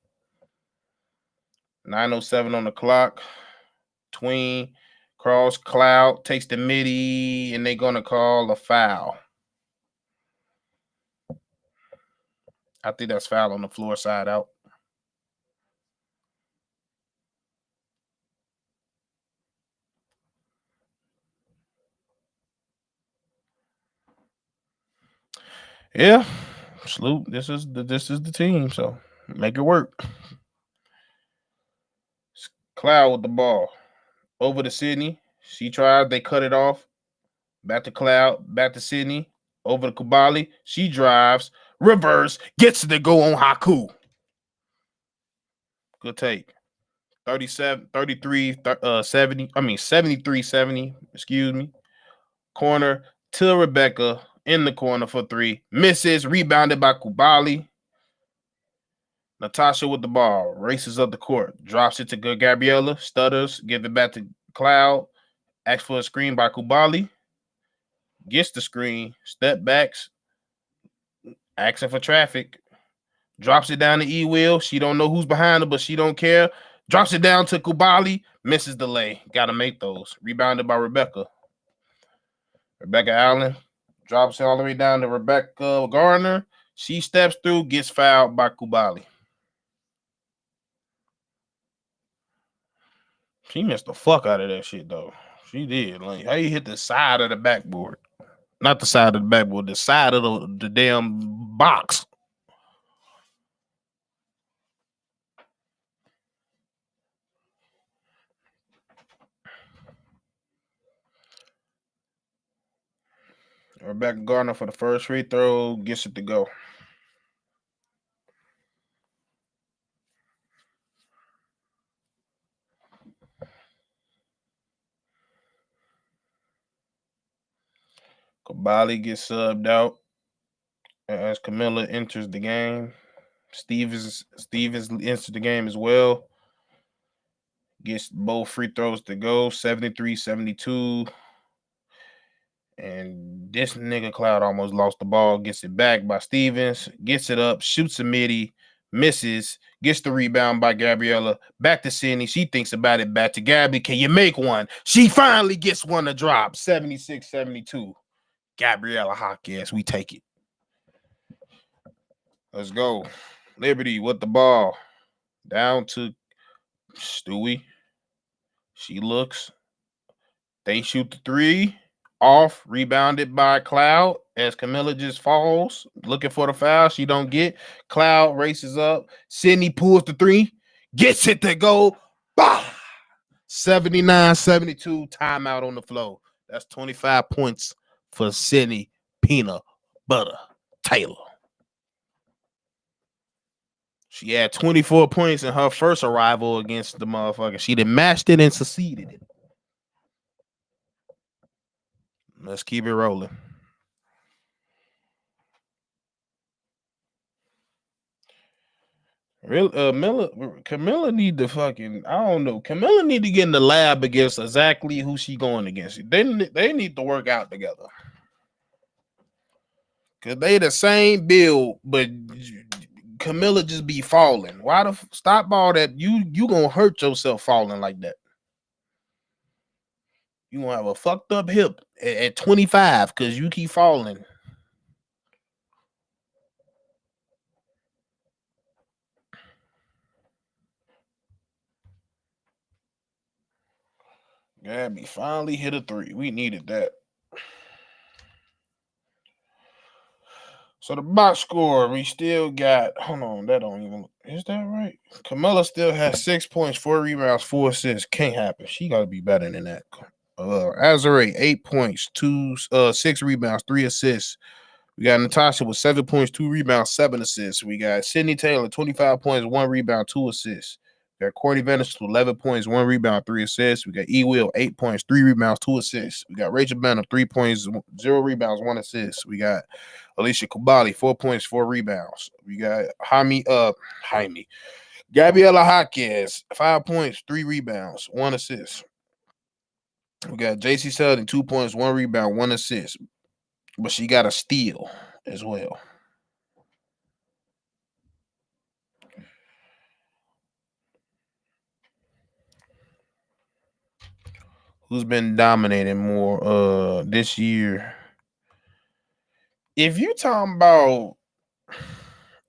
9:07 on the clock. Tween, cross, Cloud, takes the midi, and they're going to call a foul. I think that's foul on the floor side out. Yeah, Sloop. This is the team. So make it work. Cloud with the ball over to Sydney. She tried. They cut it off. Back to Cloud. Back to Sydney. Over to Kubali. She drives. Reverse. Gets to go on Haku. Good take. 37, 33, 70. I mean 73, 70. Excuse me. Corner to Rebecca in the corner for 3. Misses. Rebounded by Kubali. Natasha with the ball. Races up the court. Drops it to Gabriella. Stutters. Give it back to Cloud. Asks for a screen by Kubali. Gets the screen. Step backs. Asking for traffic. Drops it down to E-Will. She don't know who's behind her, but she don't care. Drops it down to Kubali. Misses the lay. Got to make those. Rebounded by Rebecca. Rebecca Allen drops it all the way down to Rebecca Gardner. She steps through, gets fouled by Kubali. She missed the fuck out of that shit, though. She did. Like, how you hit the side of the backboard? Not the side of the backboard, the side of the damn box. Rebecca Gardner for the first free throw, gets it to go. Kubali gets subbed out as Camilla enters the game. Stevens enters the game as well. Gets both free throws to go, 73-72. And this nigga Cloud almost lost the ball. Gets it back by Stevens. Gets it up, shoots a midi, misses, gets the rebound by Gabriella. Back to Sydney. She thinks about it. Back to Gabby. Can you make one? She finally gets one to drop. 76-72. Gabriella Hawkins. We take it. Let's go. Liberty with the ball. Down to Stewie. She looks. They shoot the three. Off. Rebounded by Cloud as Camilla just falls. Looking for the foul. She don't get. Cloud races up. Sydney pulls the three. Gets it to go. Bah! 79-72. Timeout on the floor. That's 25 points for Sydney Peanut Butter Taylor. She had 24 points in her first arrival against the motherfucker. She done matched it and succeeded it. Let's keep it rolling. Camilla need to fucking, I don't know. Camilla need to get in the lab against exactly who she going against. They need to work out together. Cause they the same build, but Camilla just be falling. Why the stop all that? You gonna hurt yourself falling like that. You gonna have a fucked up hip at 25 because you keep falling. Gabby finally hit a three. We needed that. So the box score, we still got. Hold on, that don't even. Is that right? Camilla still has 6 points, 4 rebounds, 4 assists. Can't happen. She got to be better than that. Azare, 8 points, 6 rebounds, 3 assists. We got Natasha with 7 points, 2 rebounds, 7 assists. We got Sydney Taylor, 25 points, 1 rebound, 2 assists. We got Courtney Venice, 11 points, 1 rebound, 3 assists. We got E. Will, 8 points, 3 rebounds, 2 assists. We got Rachel Banner, 3 points, 0 rebounds, 1 assist. We got Alicia Kubali, 4 points, 4 rebounds. We got Jaime. Gabriella Hawkins, 5 points, 3 rebounds, 1 assist. We got JC Selden, 2 points, 1 rebound, 1 assist. But she got a steal as well. Who's been dominating more this year? If you talking about,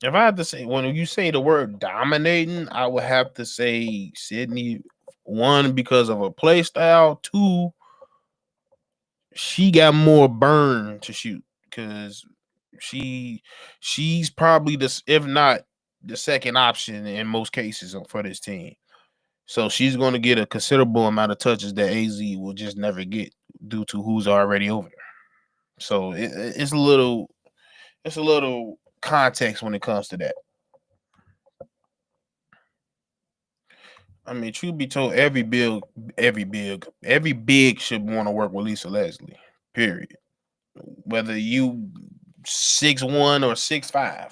if I had to say, when you say the word dominating, I would have to say Sydney. 1, because of her play style. 2, she got more burn to shoot because she's probably this, if not the second option in most cases for this team. So she's going to get a considerable amount of touches that AZ will just never get due to who's already over there. So it's a little context when it comes to that. I mean, truth be told, every big should want to work with Lisa Leslie. Period. Whether you 6'1" or 6'5".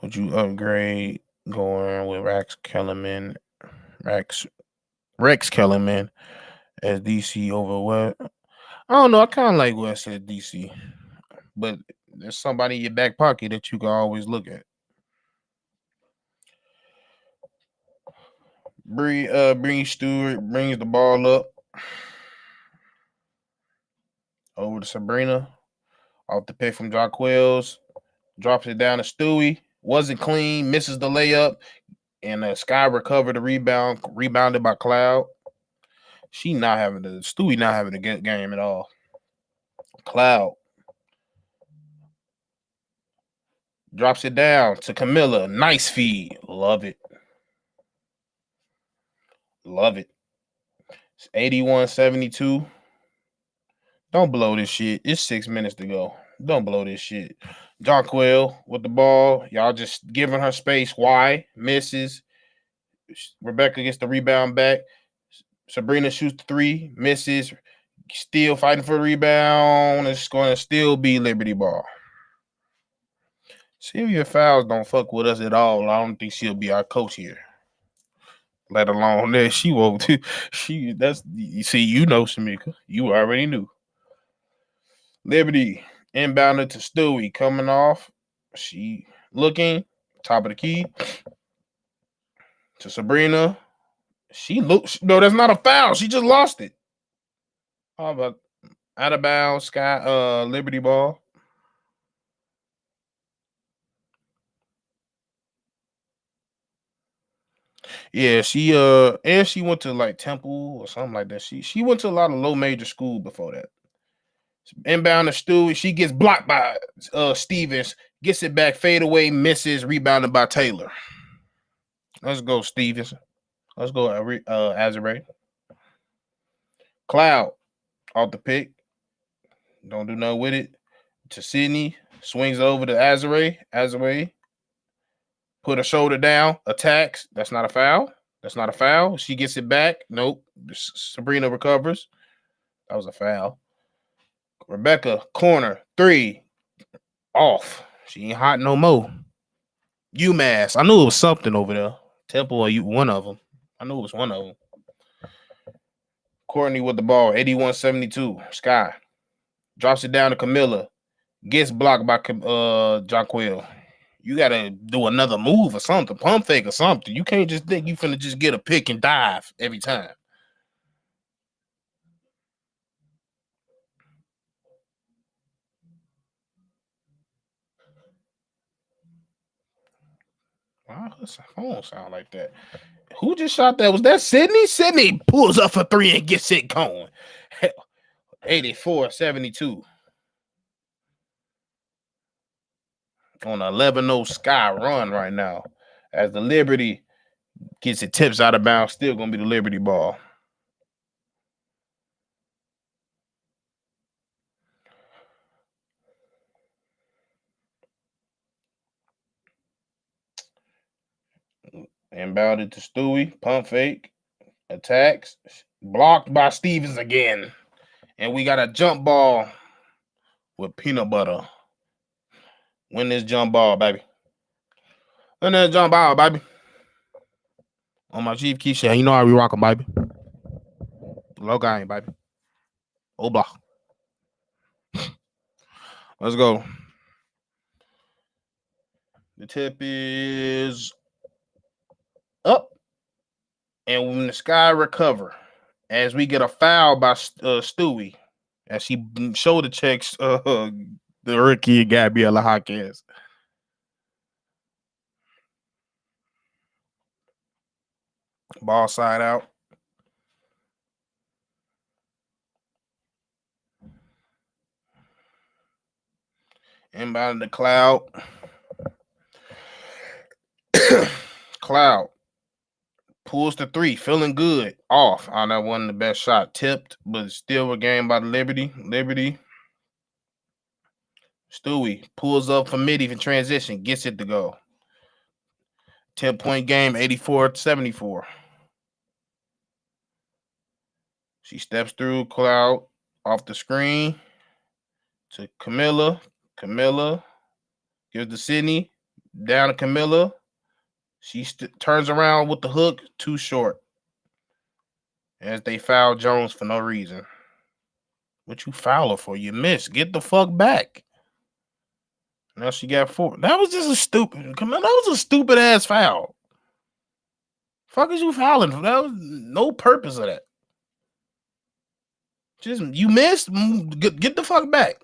Would you upgrade going with Rax Kellerman, Rax Rex Kellerman as DC over West. I don't know. I kind of like West at DC, but there's somebody in your back pocket that you can always look at. Bree Stewart brings the ball up over to Sabrina. Off the pick from Jacquels. Drops it down to Stewie. Wasn't clean. Misses the layup. And Sky recovered the rebound. Rebounded by Cloud. Stewie not having a good game at all. Cloud. Drops it down to Camilla. Nice feed. Love it. Love it. It's 81-72. Don't blow this shit. It's 6 minutes to go. Don't blow this shit. Jonquil with the ball. Y'all just giving her space. Why? Misses. Rebecca gets the rebound back. Sabrina shoots the three. Misses. Still fighting for the rebound. It's going to still be Liberty ball. Sylvia Fowles don't fuck with us at all. I don't think she'll be our coach here. Let alone that she won't. You see, you know, Shamika. You already knew. Liberty inbounded to Stewie coming off. She looking top of the key to Sabrina. She looks. No, that's not a foul. She just lost it. How about out of bounds? Sky Liberty ball. Yeah, she and she went to like Temple or something like that. She went to a lot of low major school before that. Inbound to Stewie. She gets blocked by Stevens. Gets it back, fade away, misses, rebounded by Taylor. Let's go, Stevens. Let's go, Azare. Cloud off the pick. Don't do nothing with it. To Sydney. Swings over to Azare. Azare. Put her shoulder down. Attacks. That's not a foul. That's not a foul. She gets it back. Nope. Sabrina recovers. That was a foul. Rebecca, corner, three. Off. She ain't hot no more. UMass. I knew it was something over there. Temple or one of them. I knew it was one of them. Courtney with the ball. 81-72. Sky. Drops it down to Camilla. Gets blocked by Jonquil. You got to do another move or something. Pump fake or something. You can't just think you finna just get a pick and dive every time. Wow, her phone sound like that. Who just shot that? Was that Sydney? Sydney pulls up for three and gets it going. 84-72. On 11-0 Sky run right now. As the Liberty gets it tips out of bounds, still going to be the Liberty ball. Inbounded to Stewie. Pump fake. Attacks. Blocked by Stevens again. And we got a jump ball with peanut butter. Win this jump ball, baby. Win this jump ball, baby. On my Chief Keisha, you know how we rockin', baby. Low guy, baby. Obla. Let's go. The tip is up. And when the Sky recover, as we get a foul by Stewie, as she shoulder checks the rookie Gabriela Hawkins. Ball side out. Inbound to Cloud. Cloud pulls the three, feeling good. Off on that one, the best shot. Tipped, but still a game by the Liberty. Liberty. Stewie pulls up for midi for transition, gets it to go. 10-point game, 84-74. She steps through Cloud off the screen to Camilla. Camilla gives to Sydney. Down to Camilla. She turns around with the hook. Too short. as they foul Jones for no reason. What you foul her for? You missed. Get the fuck back. Now she got 4. That was just a stupid. Come on, that was a stupid ass foul. Fuck is you fouling for? That was no purpose of that. Just you missed. Get the fuck back.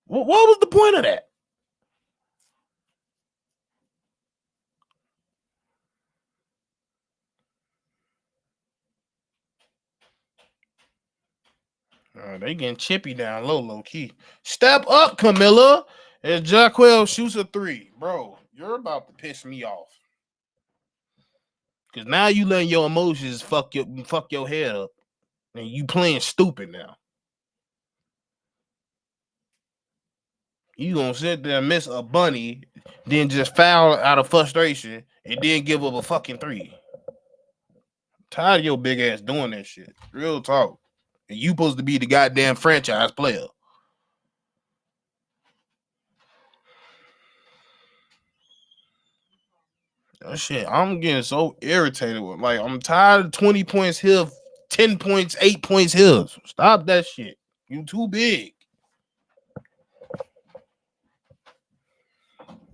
What was the point of that? They getting chippy down low key. Step up, Camilla. As Jaquel shoots a 3. Bro, you're about to piss me off. Because now you letting your emotions fuck your head up. And you playing stupid now. You gonna sit there and miss a bunny, then just foul out of frustration, and then give up a fucking 3. Tired of your big ass doing that shit. Real talk. And you supposed to be the goddamn franchise player. That shit, I'm getting so irritated with. Like, I'm tired of 20 points here, 10 points, 8 points here. Stop that shit. You too big.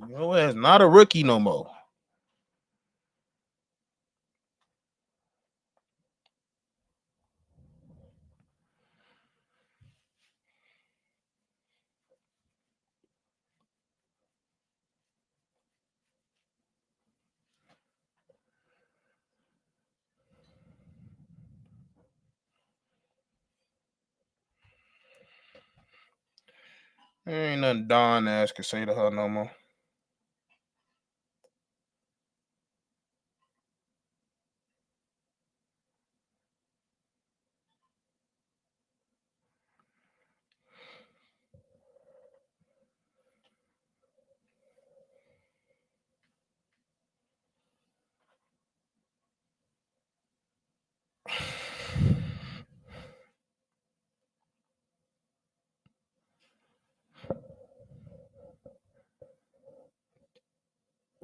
You know what? It's not a rookie no more. There ain't nothing Don ass can say to her no more.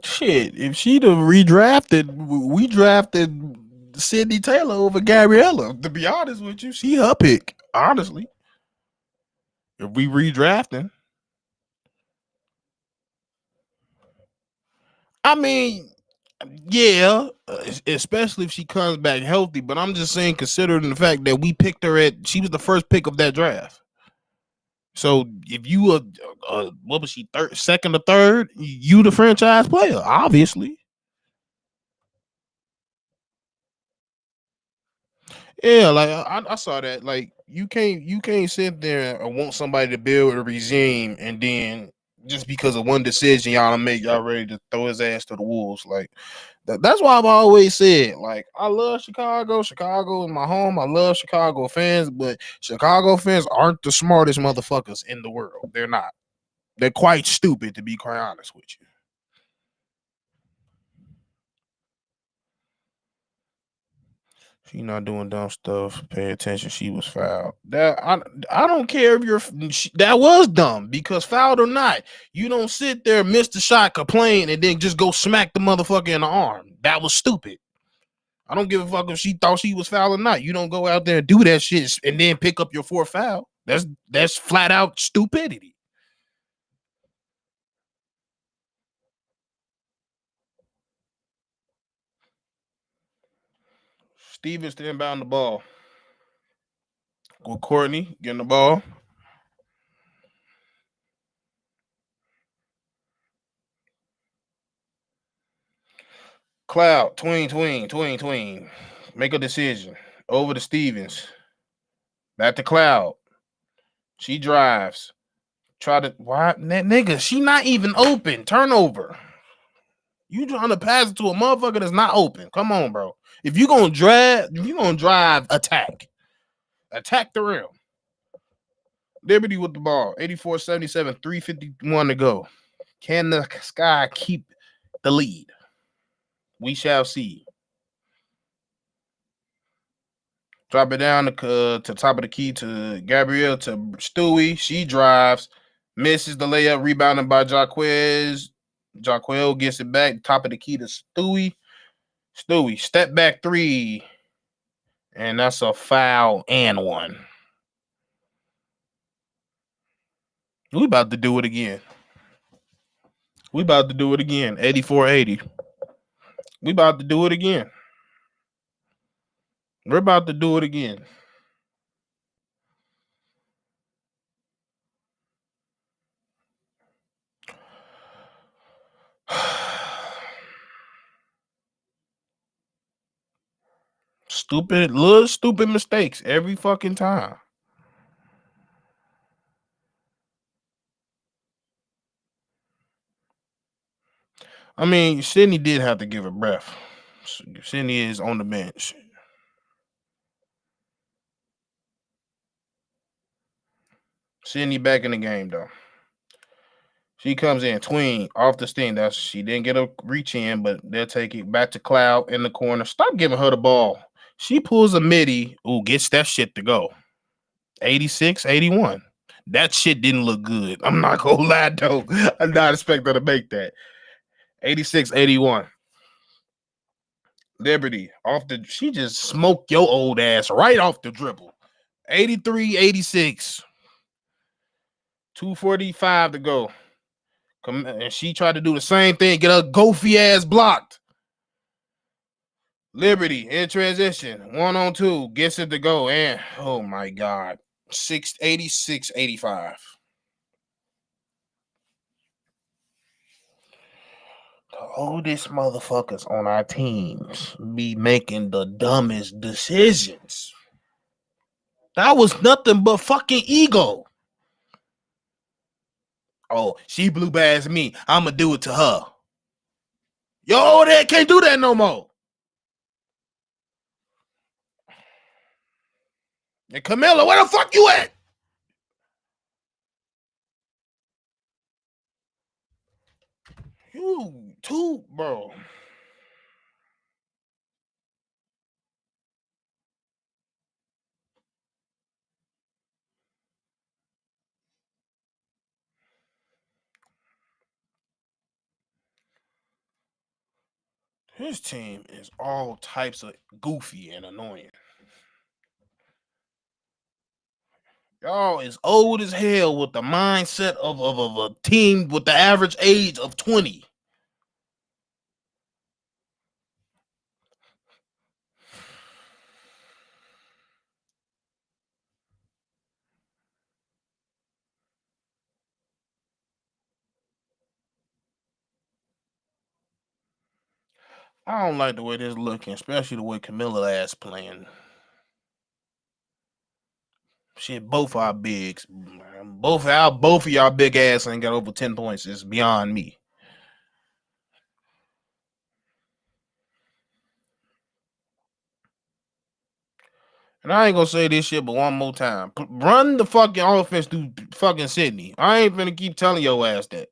Shit, if she'd have redrafted, we drafted Sydney Taylor over Gabriella. To be honest with you, she her pick. Honestly, if we redrafting, I mean, yeah, especially if she comes back healthy. But I'm just saying, considering the fact that we picked her she was the first pick of that draft. So if you what was she, second or third? You the franchise player, obviously. Yeah, like I saw that. Like you can't sit there and want somebody to build a regime and then just because of one decision y'all make, y'all ready to throw his ass to the wolves. Like that's why I've always said, like, I love Chicago. Chicago is my home. I love Chicago fans, but Chicago fans aren't the smartest motherfuckers in the world. They're not. They're quite stupid, to be quite honest with you. She not doing dumb stuff. Pay attention. She was fouled. That I don't care if you're that was dumb because fouled or not. You don't sit there, miss the shot, complain, and then just go smack the motherfucker in the arm. That was stupid. I don't give a fuck if she thought she was foul or not. You don't go out there and do that shit and then pick up your 4th foul. That's flat out stupidity. Stevens to inbound the ball. With Courtney getting the ball. Cloud, tween. Make a decision. Over to Stevens. Back to Cloud. She drives. Try to why that nigga? She not even open. Turnover. You trying to pass it to a motherfucker that's not open. Come on, bro. If you gonna drive, attack. Attack the rim. Liberty with the ball. 84-77, 3:51 to go. Can the Sky keep the lead? We shall see. Drop it down to top of the key to Gabrielle to Stewie. She drives, misses the layup, rebounded by Jaquez. Jaquel gets it back, top of the key to Stewie. Stewie, step back three. And that's a foul and one. We about to do it again. 84-80. We about to do it again. We're about to do it again. Little stupid mistakes every fucking time. I mean, Sydney did have to give a breath. Sydney is on the bench. Sydney back in the game, though. She comes in tween off the sting. She didn't get a reach in, but they'll take it back to Cloud in the corner. Stop giving her the ball. She pulls a midi. Ooh, gets that shit to go. 86-81. That shit didn't look good. I'm not gonna lie, though. I'm not expecting her to make that. 86-81. Liberty she just smoked your old ass right off the dribble. 83-86. 2:45 to go. And she tried to do the same thing, get her goofy ass blocked. Liberty in transition, 1-on-2, gets it to go, and oh my god, 86-85. The oldest motherfuckers on our teams be making the dumbest decisions. That was nothing but fucking ego. Oh, she blew past me. I'ma do it to her. Yo, they can't do that no more. And Camilla, where the fuck you at? You too, bro. His team is all types of goofy and annoying. Y'all is old as hell with the mindset of a team with the average age of 20. I don't like the way this looking, especially the way Camilla ass playing. Shit, both our bigs. Both of y'all big ass ain't got over 10 points. It's beyond me. And I ain't gonna say this shit, but one more time. Run the fucking offense through fucking Sydney. I ain't gonna keep telling your ass that.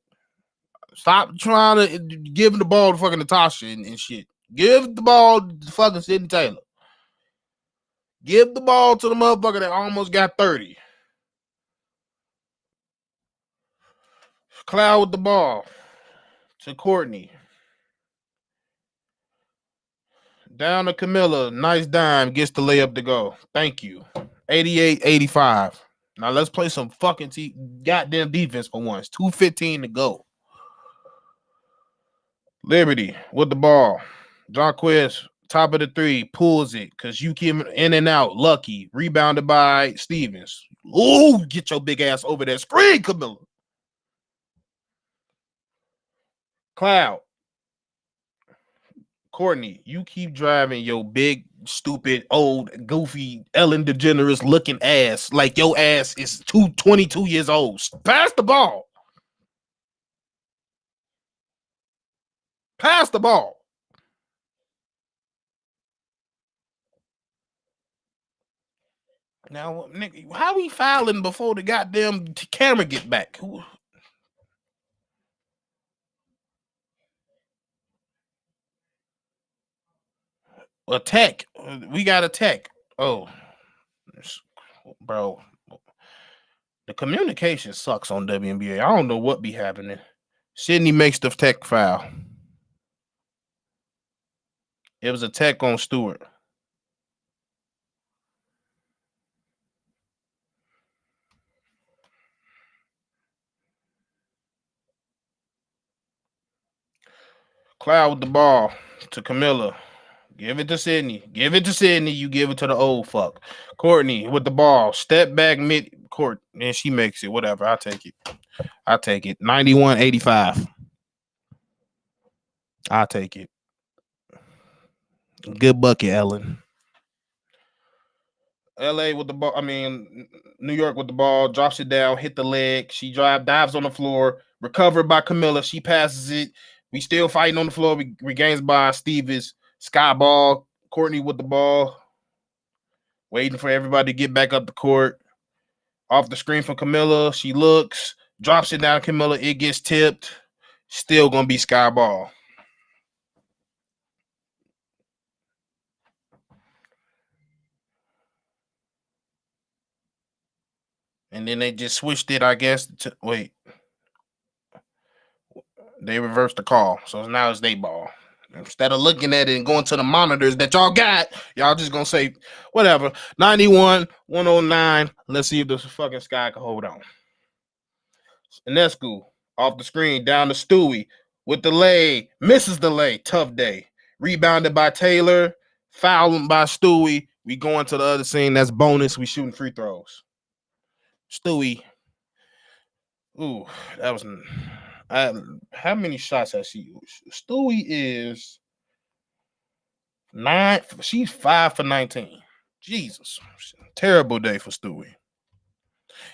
Stop trying to give the ball to fucking Natasha and shit. Give the ball to fucking Sydney Taylor. Give the ball to the motherfucker that almost got 30. Cloud with the ball to Courtney. Down to Camilla. Nice dime. Gets the layup to go. Thank you. 88-85. Now let's play some fucking goddamn defense for once. 2:15 to go. Liberty with the ball. Jarquez, top of the three, pulls it because you keep in and out. Lucky. Rebounded by Stevens. Ooh, get your big ass over that screen, Camilla. Cloud. Courtney, you keep driving your big, stupid, old, goofy, Ellen DeGeneres looking ass like your ass is 22 years old. Pass the ball. Pass the ball. Now, nigga, how we fouling before the goddamn camera get back? Attack. We got attack. Oh, bro. The communication sucks on WNBA. I don't know what be happening. Sydney makes the tech foul. It was a tech on Stewart. Cloud with the ball to Camilla. Give it to Sydney. Give it to Sydney. You give it to the old fuck. Courtney with the ball. Step back mid court. And she makes it. Whatever. I'll take it. 91-85. I'll take it. Good bucket, Ellen. LA with the ball. New York with the ball. Drops it down. Hit the leg. She dives on the floor. Recovered by Camilla. She passes it. We still fighting on the floor. We regains by Stevens. Sky ball. Courtney with the ball. Waiting for everybody to get back up the court. Off the screen from Camilla. She looks. Drops it down to Camilla. It gets tipped. Still going to be Sky ball. And then they just switched it, I guess. They reversed the call. So now it's they ball. Instead of looking at it and going to the monitors that y'all got, y'all just going to say, whatever. 91-109. Let's see if the fucking Sky can hold on. Inescu off the screen down to Stewie with the lay. Misses the lay. Tough day. Rebounded by Taylor. Fouled by Stewie. We going to the other scene. That's bonus. We shooting free throws. Stewie. Ooh, that was... how many shots has she? Stewie is 9. She's 5 for 19. Jesus, terrible day for Stewie.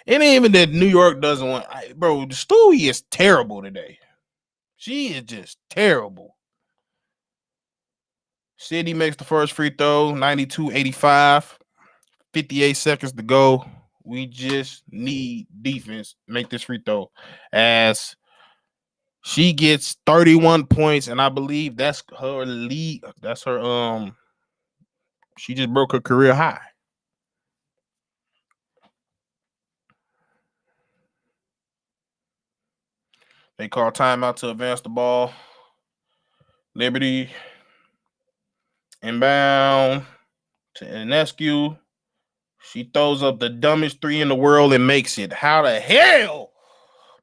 It ain't even that New York doesn't want, bro. Stewie is terrible today. She is just terrible. City makes the first free throw, 92-85. 58 seconds to go. We just need defense to make this free throw as she gets 31 points, and I believe that's her lead. That's her she just broke her career high. They call timeout to advance the ball. Liberty inbound to Inescu. She throws up the dumbest three in the world and makes it. How the hell?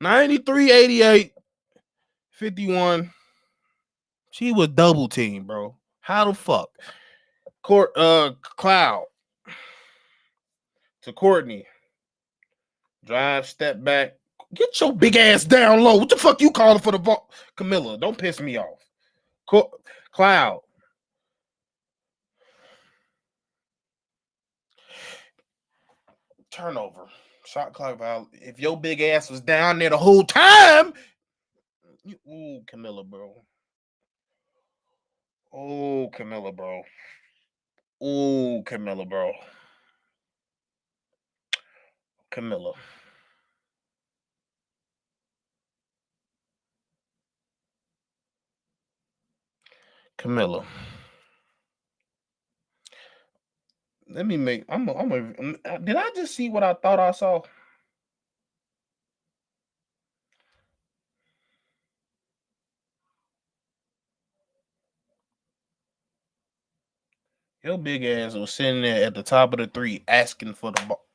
93-88. 51. She was double teamed, bro. How the fuck? Cloud to Courtney. Drive, step back. Get your big ass down low. What the fuck you calling for the ball? Camilla, don't piss me off. Cloud. Turnover. Shot clock foul. If your big ass was down there the whole time. Ooh, Camilla, bro. Oh, Camilla, bro. Oh, Camilla, bro. Camilla. Camilla. Let me make. Did I just see what I thought I saw? Your big ass was sitting there at the top of the three asking for the ball.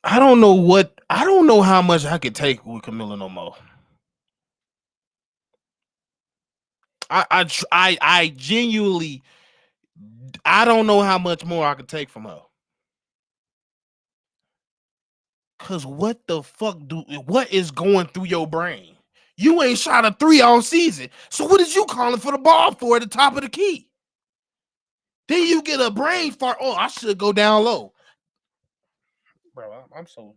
I don't know how much I could take with Camilla no more. I genuinely, I don't know how much more I could take from her. Cause what the fuck what is going through your brain? You ain't shot a 3 all season. So what is you calling for the ball for at the top of the key? Then you get a brain fart. Oh, I should go down low. Bro, I'm so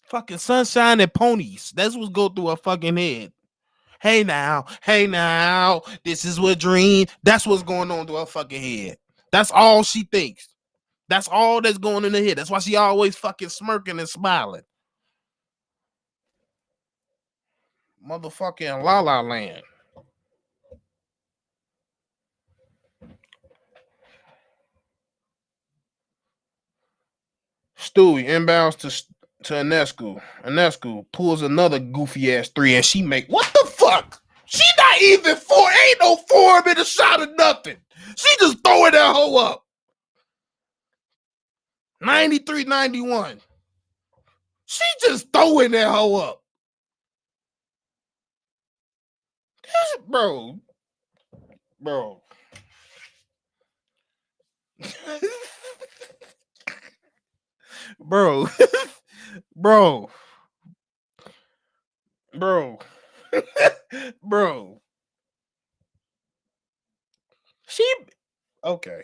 fucking sunshine and ponies. That's what's go through her fucking head. Hey now, this is what dream. That's what's going on through her fucking head. That's all she thinks. That's all that's going in her head. That's why she always fucking smirking and smiling. Motherfucking La La Land. Stewie inbounds to Anescu. Anescu pulls another goofy ass three, and she make what the fuck? She not even four. Ain't no form in the shot or nothing. She just throwing that hoe up. 93-91. She just throwing that hoe up. Bro. Bro. Bro. Bro. Bro. Bro. She okay.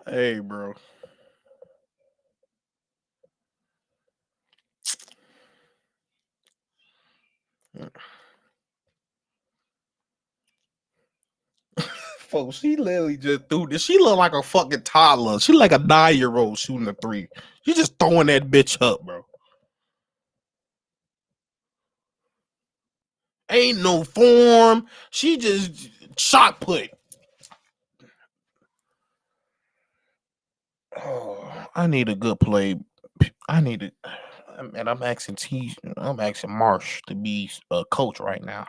Hey, bro. Folks, she literally just threw this. She look like a fucking toddler. She like a 9-year-old shooting a three. She just throwing that bitch up, bro. Ain't no form. She just shot put. Oh, I need a good play. I need it. And I'm asking Marsh to be a coach right now.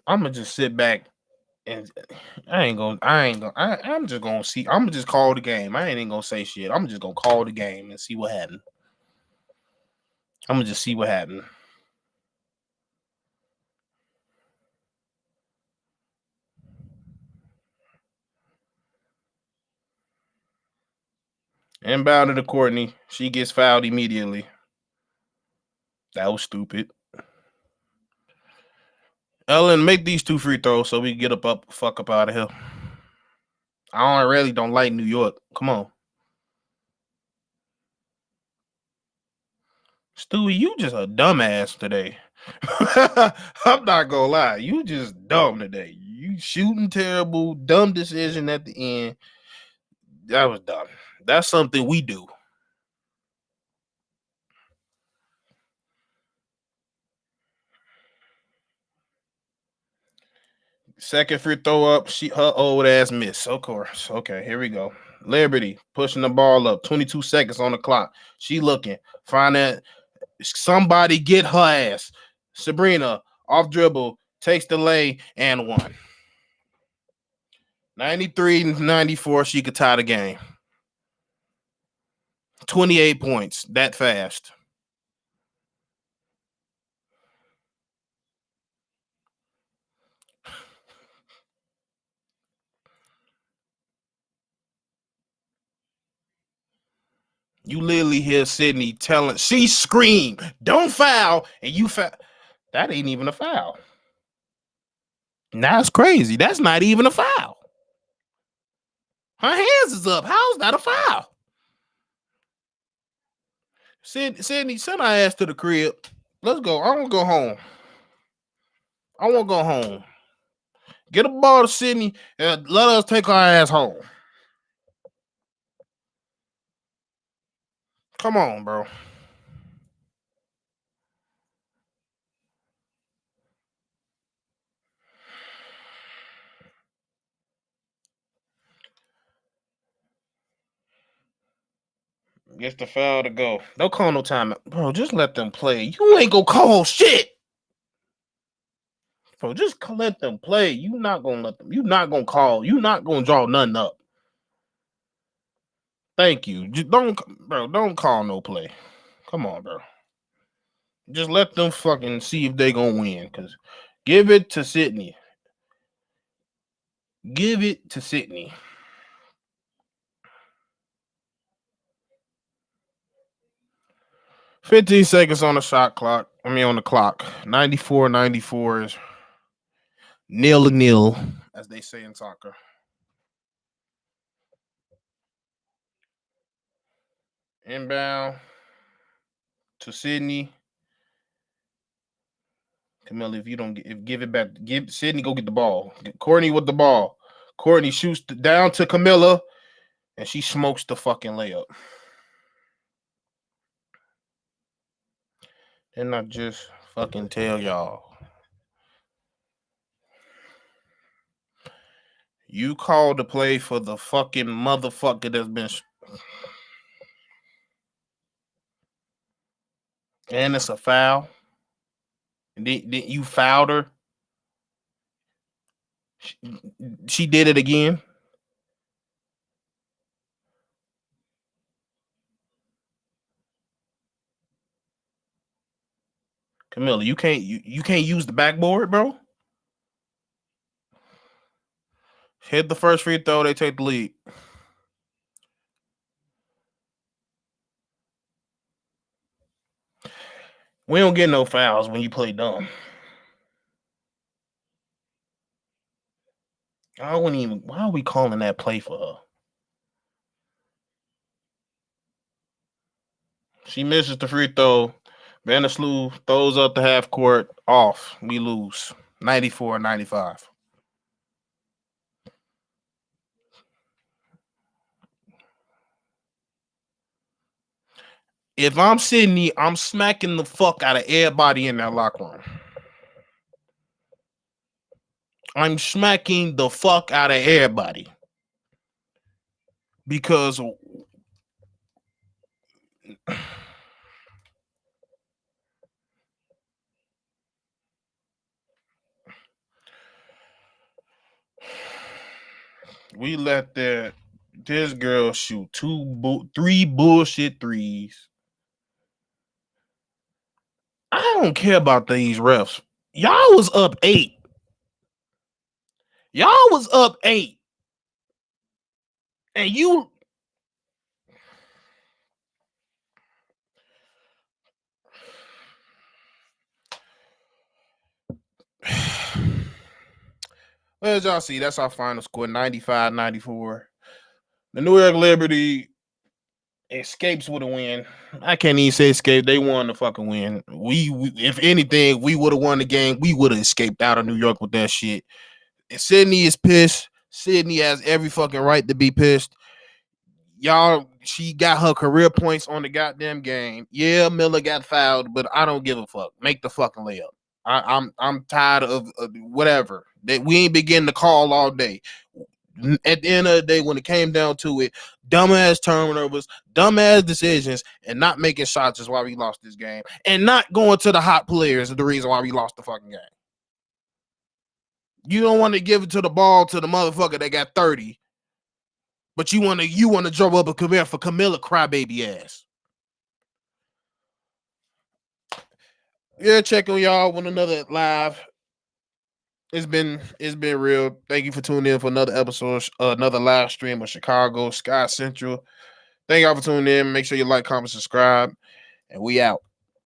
I'm gonna just sit back and I'm just gonna see. I'm gonna just call the game. I ain't even gonna say shit. I'm just gonna call the game and see what happened. I'm gonna just see what happened. Inbound to Courtney. She gets fouled immediately. That was stupid. Ellen, make these 2 free throws so we can get fuck up out of here. I really don't like New York. Come on. Stewie, you just a dumbass today. I'm not gonna lie. You just dumb today. You shooting terrible, dumb decision at the end. That was dumb. That's something we do. Second free throw up, her old ass miss. Of course. Okay, here we go. Liberty pushing the ball up. 22 seconds on the clock. She looking. Find that somebody get her ass. Sabrina off dribble takes the lay and won. 93-94. She could tie the game. 28 points that fast. You literally hear Sydney telling, she screamed, don't foul, and you foul. That ain't even a foul. That's crazy. That's not even a foul. Her hands is up. How's that a foul? Sydney, send our ass to the crib. Let's go. I want to go home. I want to go home. Get a ball to Sydney and let us take our ass home. Come on, bro. Gets the foul to go. Don't call no time. Bro, just let them play. You ain't gonna call shit. Bro, just let them play. You not gonna let them. You not gonna call. You not gonna draw nothing up. Thank you. Just don't call no play. Come on, bro. Just let them fucking see if they gonna win. Cause give it to Sydney. Give it to Sydney. $15 seconds on the shot clock. On the clock. 94-94 is 0-0, as they say in soccer. Inbound to Sydney. Camilla, if you don't give it back, give Sydney go get the ball. Courtney with the ball. Courtney shoots down to Camilla, and she smokes the fucking layup. And I just fucking tell y'all. You called to play for the fucking motherfucker that's been. And it's a foul. And then you fouled her. She did it again. Camilla, you can't use the backboard, bro. Hit the first free throw, they take the lead. We don't get no fouls when you play dumb. Why are we calling that play for her? She misses the free throw. Vandersloot throws up the half court off. We lose 94-95. If I'm Sydney, I'm smacking the fuck out of everybody in that locker room. I'm smacking the fuck out of everybody. Because we let this girl shoot three bullshit threes. I don't care about these refs. Y'all was up 8. Y'all was up 8. And you well, as y'all see, that's our final score, 95-94. The New York Liberty escapes with a win. I can't even say escape. They won the fucking win. We if anything, we would have won the game. We would have escaped out of New York with that shit. And Sydney is pissed. Sydney has every fucking right to be pissed. Y'all, she got her career points on the goddamn game. Yeah, Miller got fouled, but I don't give a fuck. Make the fucking layup. I'm tired of whatever. That we ain't been getting the call all day. At the end of the day, when it came down to it, dumbass turnovers, dumbass decisions, and not making shots is why we lost this game. And not going to the hot players is the reason why we lost the fucking game. You don't want to give it to the ball to the motherfucker that got 30, but you want to drop up a career for Camilla crybaby ass. Yeah, check on y'all with another live. It's been real. Thank you for tuning in for another episode, another live stream of Chicago Sky Central. Thank y'all for tuning in. Make sure you like, comment, subscribe, and we out.